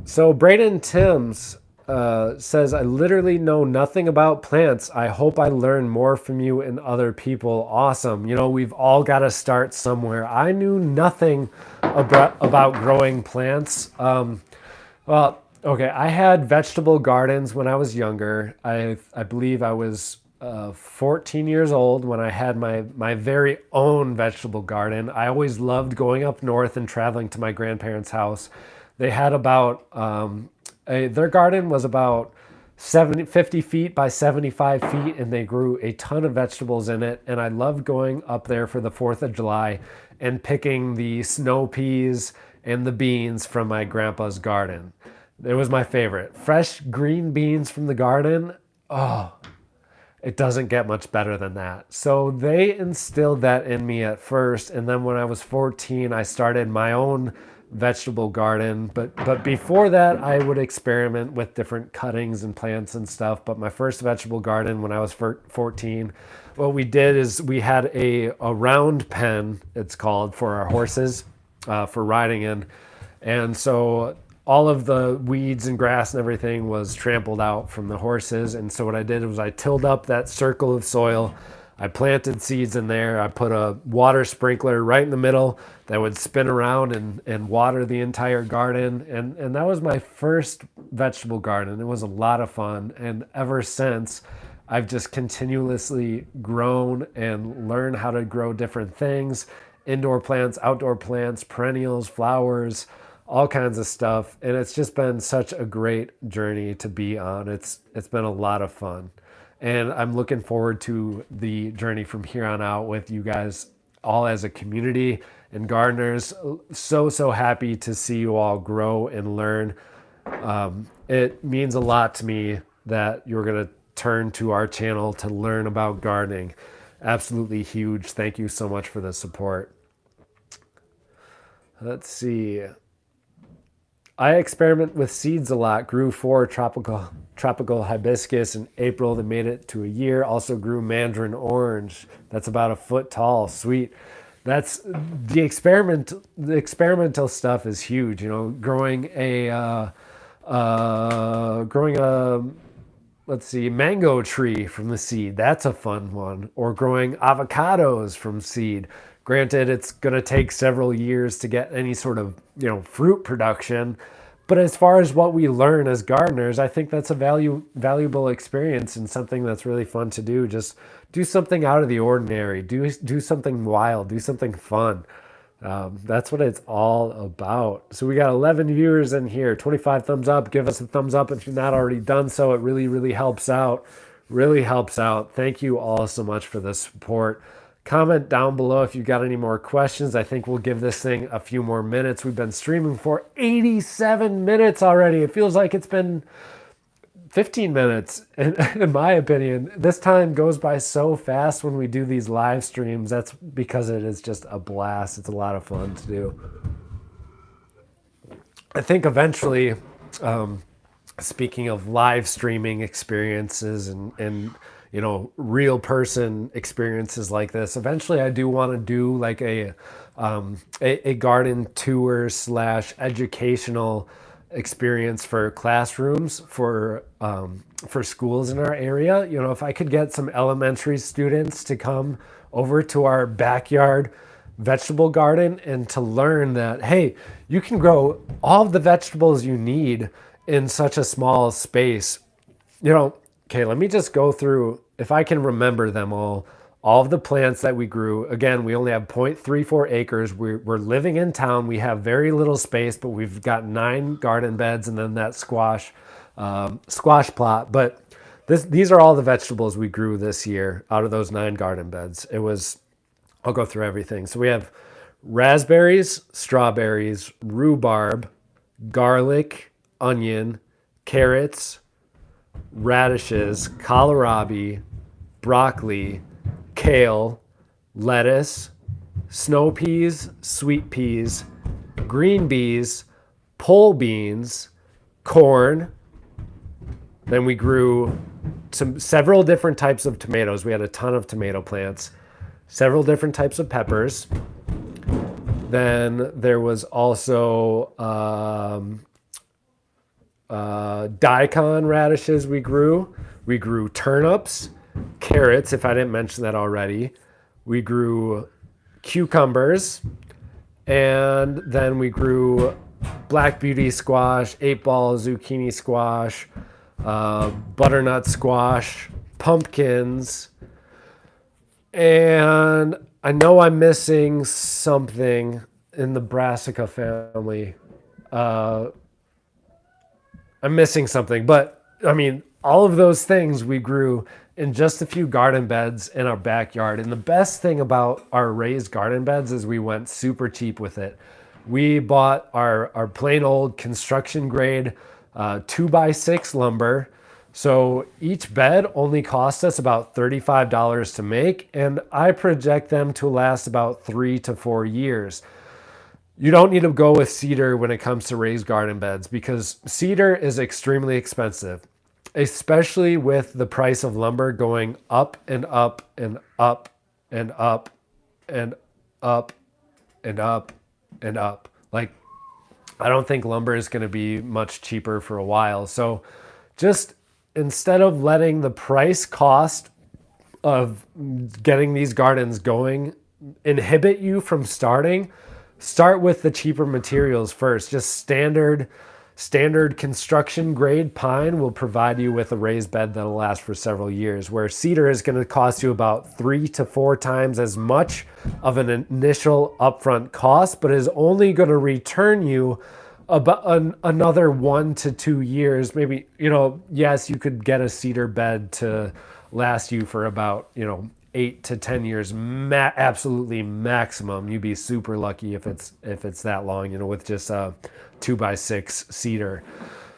So Braden Timms says, I literally know nothing about plants. I hope I learn more from you and other people. Awesome. You know, we've all got to start somewhere. I knew nothing about growing plants. Well, okay, I had vegetable gardens when I was younger. I believe I was 14 years old when I had my very own vegetable garden. I always loved going up north and traveling to my grandparents' house. They had about, their garden was about 50 feet by 75 feet, and they grew a ton of vegetables in it. And I loved going up there for the 4th of July and picking the snow peas and the beans from my grandpa's garden. It was my favorite. Fresh green beans from the garden. Oh, it doesn't get much better than that. So they instilled that in me at first. And then when I was 14, I started my own vegetable garden. But before that, I would experiment with different cuttings and plants and stuff. But my first vegetable garden when I was 14, what we did is we had a round pen, it's called, for our horses, for riding in. And so all of the weeds and grass and everything was trampled out from the horses. And so what I did was I tilled up that circle of soil. I planted seeds in there. I put a water sprinkler right in the middle that would spin around and water the entire garden. And that was my first vegetable garden. It was a lot of fun. And ever since, I've just continuously grown and learned how to grow different things, indoor plants, outdoor plants, perennials, flowers, all kinds of stuff. And it's just been such a great journey to be on. It's been a lot of fun. And I'm looking forward to the journey from here on out with you guys all as a community and gardeners. So happy to see you all grow and learn. It means a lot to me that you're going to turn to our channel to learn about gardening. Absolutely huge. Thank you so much for the support. Let's see. I experiment with seeds a lot. Grew 4 tropical hibiscus in April that made it to a year. Also grew mandarin orange. That's about a foot tall. Sweet. That's the experiment. The experimental stuff is huge. You know, growing a let's see, mango tree from the seed. That's a fun one. Or growing avocados from seed. Granted, it's going to take several years to get any sort of, fruit production. But as far as what we learn as gardeners, I think that's a valuable experience and something that's really fun to do. Just do something out of the ordinary. Do something wild. Do something fun. That's what it's all about. So we got 11 viewers in here, 25 thumbs up. Give us a thumbs up if you're not already done so. It really helps out. Really helps out. Thank you all so much for the support. Comment down below if you got any more questions. I think we'll give this thing a few more minutes. We've been streaming for 87 minutes already. It feels like it's been 15 minutes, in my opinion. This time goes by so fast when we do these live streams. That's because it is just a blast. It's a lot of fun to do. I think eventually, speaking of live streaming experiences and real person experiences like this, eventually I do want to do like a garden tour / educational experience for classrooms for schools in our area. If I could get some elementary students to come over to our backyard vegetable garden and to learn that, hey, you can grow all of the vegetables you need in such a small space. Okay, let me just go through, if I can remember them all of the plants that we grew. Again, we only have 0.34 acres. We're living in town. We have very little space, but we've got 9 garden beds and then that squash plot. But these are all the vegetables we grew this year out of those 9 garden beds. I'll go through everything. So we have raspberries, strawberries, rhubarb, garlic, onion, carrots, radishes, kohlrabi, broccoli, kale, lettuce, snow peas, sweet peas, green beans, pole beans, corn. Then we grew several different types of tomatoes. We had a ton of tomato plants, several different types of peppers. Then there was also daikon radishes we grew. We grew turnips, carrots, if I didn't mention that already. We grew cucumbers, and then we grew black beauty squash, 8-ball zucchini squash, butternut squash, pumpkins, and I know I'm missing something in the brassica family. I'm missing something, but I mean, all of those things we grew in just a few garden beds in our backyard. And the best thing about our raised garden beds is we went super cheap with it. We bought our plain old construction grade 2x6 lumber. So each bed only cost us about $35 to make, and I project them to last about 3 to 4 years. You don't need to go with cedar when it comes to raised garden beds because cedar is extremely expensive, especially with the price of lumber going up and up and up and up and up and up and up. Like, I don't think lumber is going to be much cheaper for a while. So just instead of letting the price cost of getting these gardens going inhibit you from starting, start with the cheaper materials first. Just standard construction grade pine will provide you with a raised bed that'll last for several years, where cedar is going to cost you about 3 to 4 times as much of an initial upfront cost, but is only going to return you about another 1 to 2 years. Maybe, yes, you could get a cedar bed to last you for about, 8 to 10 years, absolutely maximum. You'd be super lucky if it's that long, with just a 2x6 cedar.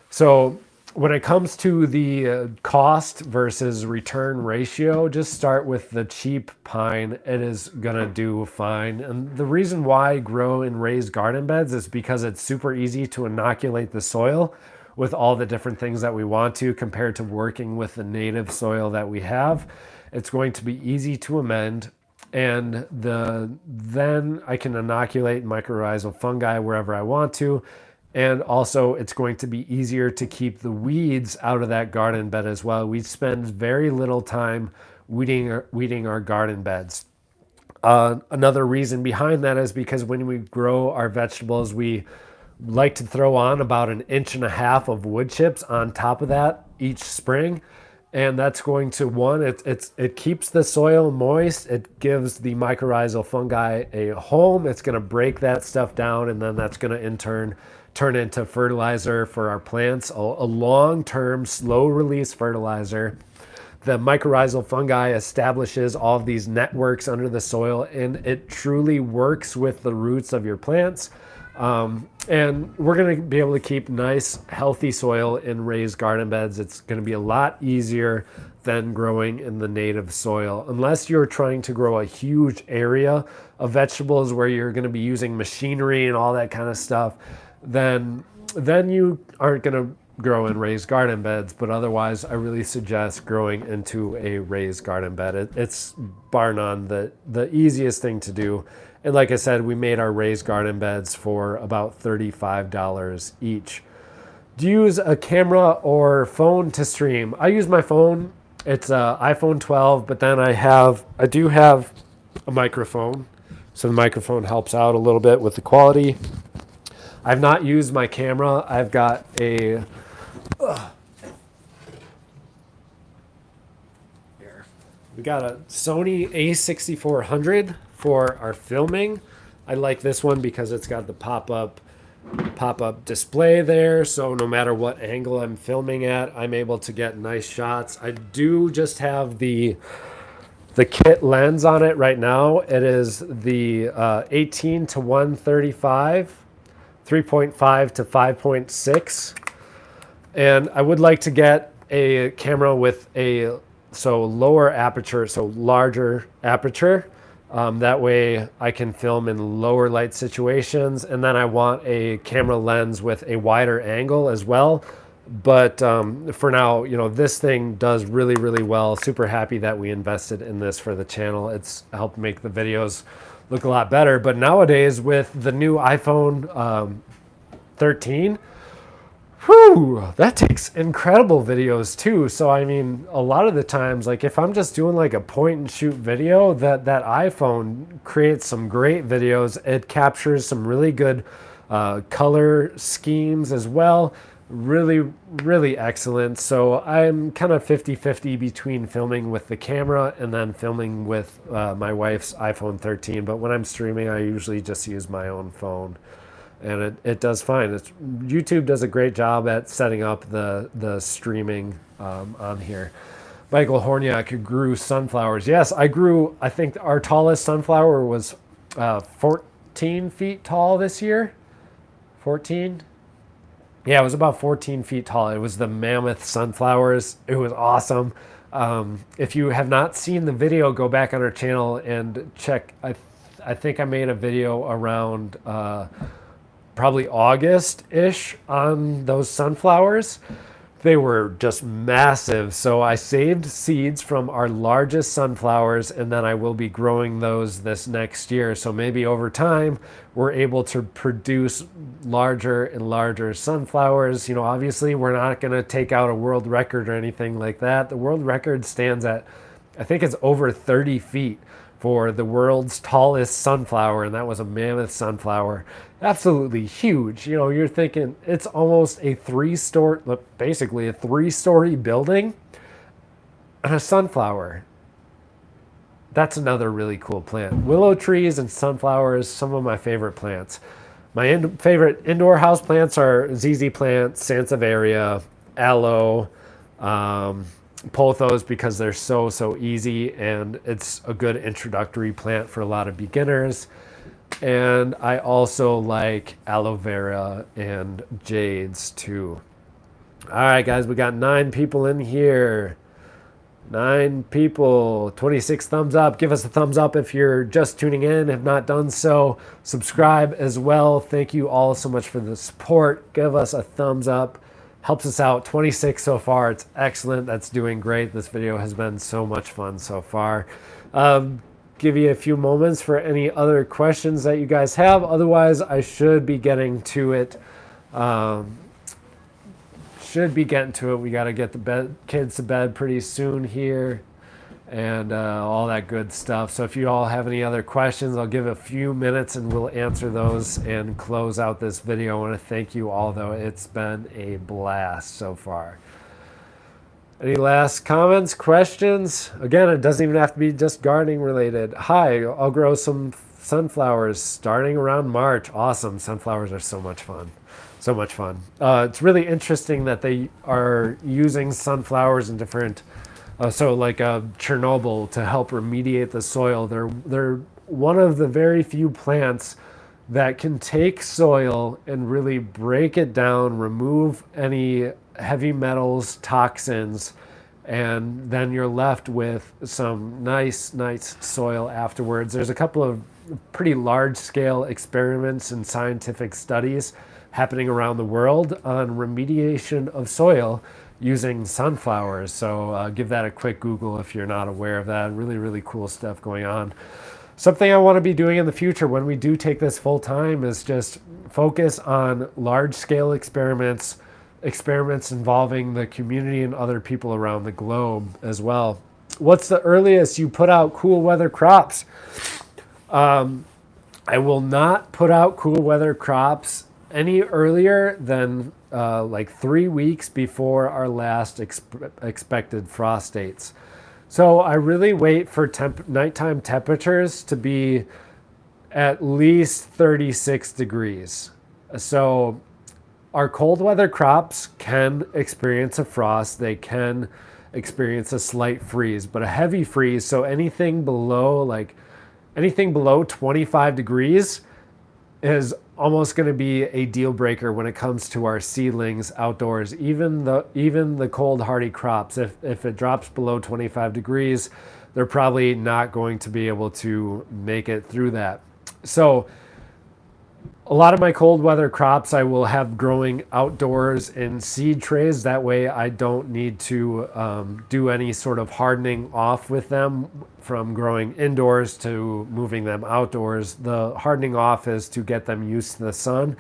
So when it comes to the cost versus return ratio, just start with the cheap pine. It is gonna do fine. And the reason why I grow in raised garden beds is because it's super easy to inoculate the soil with all the different things that we want to, compared to working with the native soil that we have. It's going to be easy to amend, and then I can inoculate mycorrhizal fungi wherever I want to. And also it's going to be easier to keep the weeds out of that garden bed as well. We spend very little time weeding our garden beds. Another reason behind that is because when we grow our vegetables, we like to throw on about 1.5 inches of wood chips on top of that each spring. And that's going to, it keeps the soil moist. It gives the mycorrhizal fungi a home. It's going to break that stuff down, and then that's going to in turn turn into fertilizer for our plants, a long-term, slow-release fertilizer. The mycorrhizal fungi establishes all of these networks under the soil, and it truly works with the roots of your plants. And we're going to be able to keep nice, healthy soil in raised garden beds. It's going to be a lot easier than growing in the native soil. Unless you're trying to grow a huge area of vegetables where you're going to be using machinery and all that kind of stuff, then you aren't going to grow in raised garden beds. But otherwise, I really suggest growing into a raised garden bed. It's bar none the easiest thing to do. And like I said, we made our raised garden beds for about $35 each. Do you use a camera or phone to stream? I use my phone. It's an iPhone 12, but then I do have a microphone. So the microphone helps out a little bit with the quality. I've not used my camera. I've got a... We got a Sony A6400 for our filming. I like this one because it's got the pop-up display there, so no matter what angle I'm filming at, I'm able to get nice shots. I do just have the kit lens on it right now. It is the 18 to 135, 3.5 to 5.6, and I would like to get a camera with a lower aperture, so larger aperture. That way I can film in lower light situations. And then I want a camera lens with a wider angle as well. But for now, this thing does really, really well. Super happy that we invested in this for the channel. It's helped make the videos look a lot better. But nowadays with the new iPhone 13, that takes incredible videos too. So I mean, a lot of the times, like if I'm just doing like a point and shoot video, that iPhone creates some great videos. It captures some really good color schemes as well. Really, really excellent. So I'm kind of 50-50 between filming with the camera and then filming with my wife's iPhone 13. But when I'm streaming, I usually just use my own phone. and it does fine. YouTube does a great job at setting up the streaming on here. Michael Horniak grew sunflowers. Yes, I think our tallest sunflower was 14 feet tall this year. 14? Yeah, it was about 14 feet tall. It was the mammoth sunflowers. It was awesome. If you have not seen the video, go back on our channel and check. I think I made a video around probably August-ish on those sunflowers. They were just massive. So I saved seeds from our largest sunflowers, and then I will be growing those this next year. So maybe over time, we're able to produce larger and larger sunflowers. You know, obviously we're not going to take out a world record or anything like that. The world record stands at, I think it's over 30 feet for the world's tallest sunflower, and that was a mammoth sunflower. Absolutely huge. You know, you're thinking it's almost a basically a three-story building and a sunflower. That's another really cool plant. Willow trees and sunflowers, some of my favorite plants. My favorite indoor house plants are ZZ plant, Sansevieria, aloe, Pothos, because they're so easy and it's a good introductory plant for a lot of beginners. And I also like aloe vera and jades too. All right, guys, we got 9 people in here. 9 people, 26 thumbs up. Give us a thumbs up if you're just tuning in, have not done so. Subscribe as well. Thank you all so much for the support. Give us a thumbs up. Helps us out. 26 so far. It's excellent. That's doing great. This video has been so much fun so far. Give you a few moments for any other questions that you guys have. Otherwise, I should be getting to it. We got to get the kids to bed pretty soon here and all that good stuff. So if you all have any other questions, I'll give a few minutes and we'll answer those and close out this video. I want to thank you all, though. It's been a blast so far. Any last comments, questions? Again, it doesn't even have to be just gardening related. Hi, I'll grow some sunflowers starting around March. Awesome. Sunflowers are so much fun. So much fun. It's really interesting that they are using sunflowers in different, so like Chernobyl to help remediate the soil. They're one of the very few plants that can take soil and really break it down, remove any heavy metals, toxins, and then you're left with some nice soil afterwards. There's a couple of pretty large scale experiments and scientific studies happening around the world on remediation of soil using sunflowers. So give that a quick Google if you're not aware of that. Really cool stuff going on. Something I want to be doing in the future when we do take this full time is just focus on large scale experiments involving the community and other people around the globe as well. What's the earliest you put out cool weather crops? I will not put out cool weather crops any earlier than like 3 weeks before our last expected frost dates. So I really wait for nighttime temperatures to be at least 36 degrees. So our cold weather crops can experience a frost. They can experience a slight freeze, but a heavy freeze, so anything below 25 degrees is almost going to be a deal breaker when it comes to our seedlings outdoors. Even the cold hardy crops, if it drops below 25 degrees, they're probably not going to be able to make it through that. So a lot of my cold weather crops I will have growing outdoors in seed trays. That way I don't need to do any sort of hardening off with them from growing indoors to moving them outdoors. The hardening off is to get them used to the sun.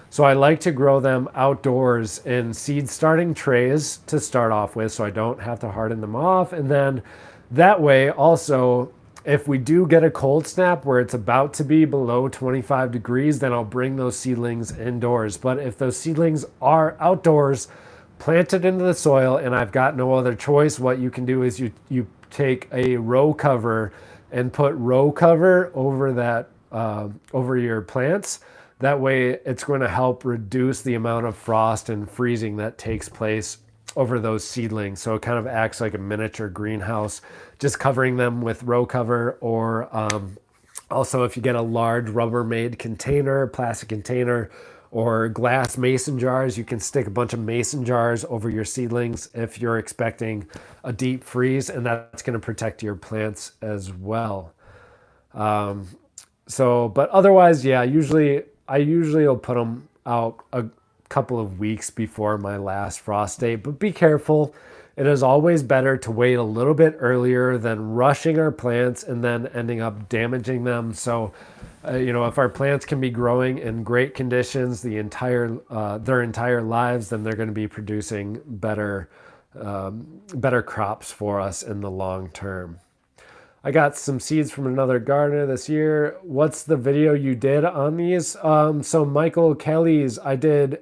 So I like to grow them outdoors in seed starting trays to start off with, so I don't have to harden them off. And then that way also, if we do get a cold snap where it's about to be below 25 degrees, then I'll bring those seedlings indoors. But if those seedlings are outdoors, planted into the soil, and I've got no other choice, what you can do is you take a row cover and put row cover over that over your plants. That way it's going to help reduce the amount of frost and freezing that takes place over those seedlings. So it kind of acts like a miniature greenhouse, just covering them with row cover, or also if you get a large Rubbermaid container, plastic container, or glass mason jars, you can stick a bunch of mason jars over your seedlings if you're expecting a deep freeze, and that's going to protect your plants as well. But otherwise, yeah, I usually will put them out a couple of weeks before my last frost date, but be careful. It is always better to wait a little bit earlier than rushing our plants and then ending up damaging them. So, if our plants can be growing in great conditions their entire lives, then they're going to be producing better crops for us in the long term. I got some seeds from another gardener this year. What's the video you did on these? So Michael Kelly's, I did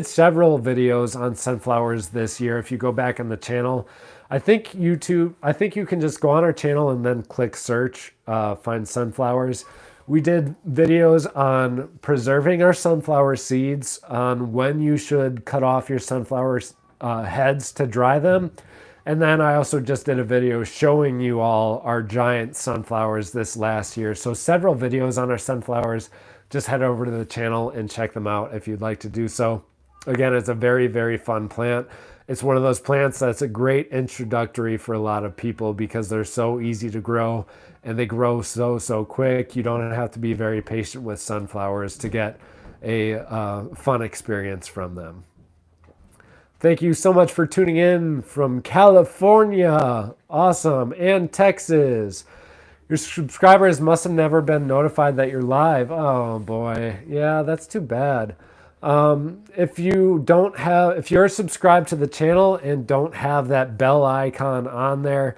several videos on sunflowers this year. If you go back on the channel, I think you can just go on our channel and then click search, find sunflowers. We did videos on preserving our sunflower seeds, on when you should cut off your sunflower heads to dry them. And then I also just did a video showing you all our giant sunflowers this last year. So several videos on our sunflowers. Just head over to the channel and check them out if you'd like to do so. Again, it's a very, very fun plant. It's one of those plants that's a great introductory for a lot of people because they're so easy to grow and they grow so quick. You don't have to be very patient with sunflowers to get a fun experience from them. Thank you so much for tuning in from California. Awesome. And Texas. Your subscribers must have never been notified that you're live. Oh boy. Yeah, that's too bad. If you're subscribed to the channel and don't have that bell icon on there,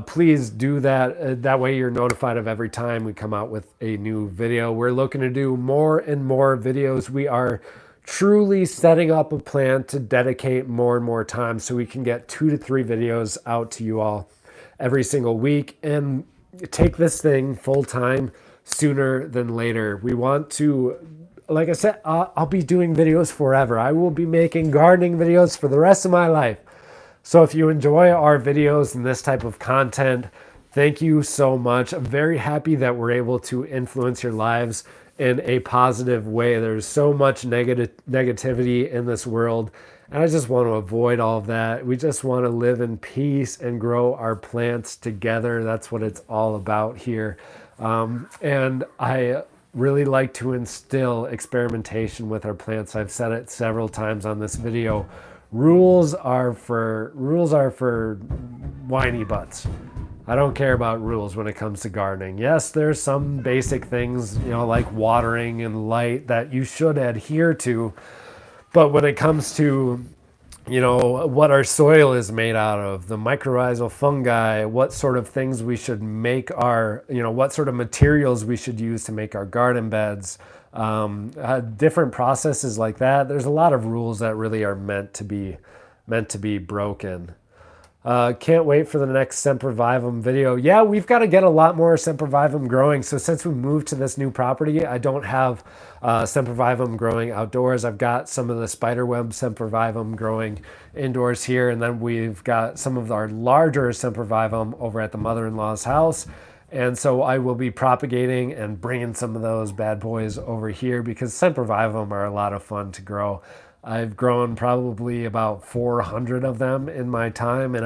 please do that. That way you're notified of every time we come out with a new video. We're looking to do more and more videos. We are truly setting up a plan to dedicate more and more time so we can get 2 to 3 videos out to you all every single week and take this thing full time sooner than later. We want to, like I said, I'll be doing videos forever. I will be making gardening videos for the rest of my life. So if you enjoy our videos and this type of content, thank you so much. I'm very happy that we're able to influence your lives in a positive way. There's so much negativity in this world, and I just want to avoid all of that. We just want to live in peace and grow our plants together. That's what it's all about here. And I really like to instill experimentation with our plants. I've said it several times on this video. Rules are for whiny butts. I don't care about rules when it comes to gardening. Yes, there's some basic things, like watering and light that you should adhere to. But when it comes to, what our soil is made out of, the mycorrhizal fungi, what sort of things we should make what sort of materials we should use to make our garden beds, different processes like that. There's a lot of rules that really are meant to be broken. Can't wait for the next Sempervivum video. Yeah, we've got to get a lot more Sempervivum growing. So since we moved to this new property, I don't have Sempervivum growing outdoors. I've got some of the spiderweb Sempervivum growing indoors here. And then we've got some of our larger Sempervivum over at the mother-in-law's house. And so I will be propagating and bringing some of those bad boys over here because Sempervivum are a lot of fun to grow. I've grown probably about 400 of them in my time, and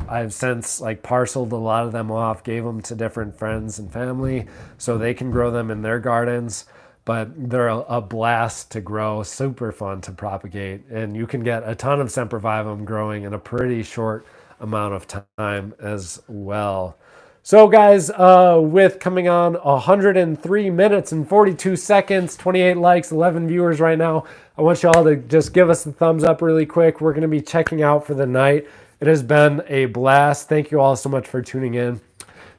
I've since parceled a lot of them off, gave them to different friends and family so they can grow them in their gardens. But they're a blast to grow, super fun to propagate, and you can get a ton of Sempervivum growing in a pretty short amount of time as well. So guys, with coming on 103 minutes and 42 seconds, 28 likes, 11 viewers right now, I want you all to just give us a thumbs up really quick. We're going to be checking out for the night. It has been a blast. Thank you all so much for tuning in.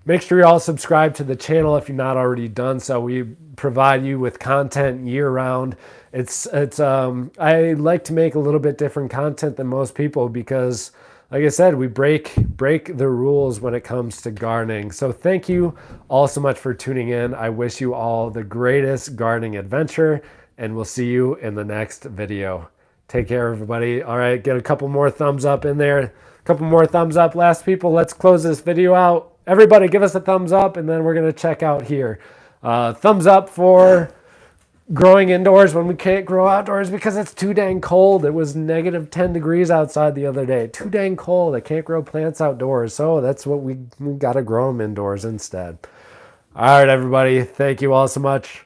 Make sure you all subscribe to the channel if you've not already done so. We provide you with content year-round. I like to make a little bit different content than most people because like I said, we break the rules when it comes to gardening. So thank you all so much for tuning in. I wish you all the greatest gardening adventure, and we'll see you in the next video. Take care, everybody. All right, get a couple more thumbs up in there. A couple more thumbs up. Last people, let's close this video out. Everybody give us a thumbs up, and then we're going to check out here. Thumbs up for growing indoors when we can't grow outdoors because it's too dang cold. It was negative 10 degrees outside the other day. Too dang cold. I can't grow plants outdoors. So that's what we got to grow them indoors instead. All right, everybody. Thank you all so much.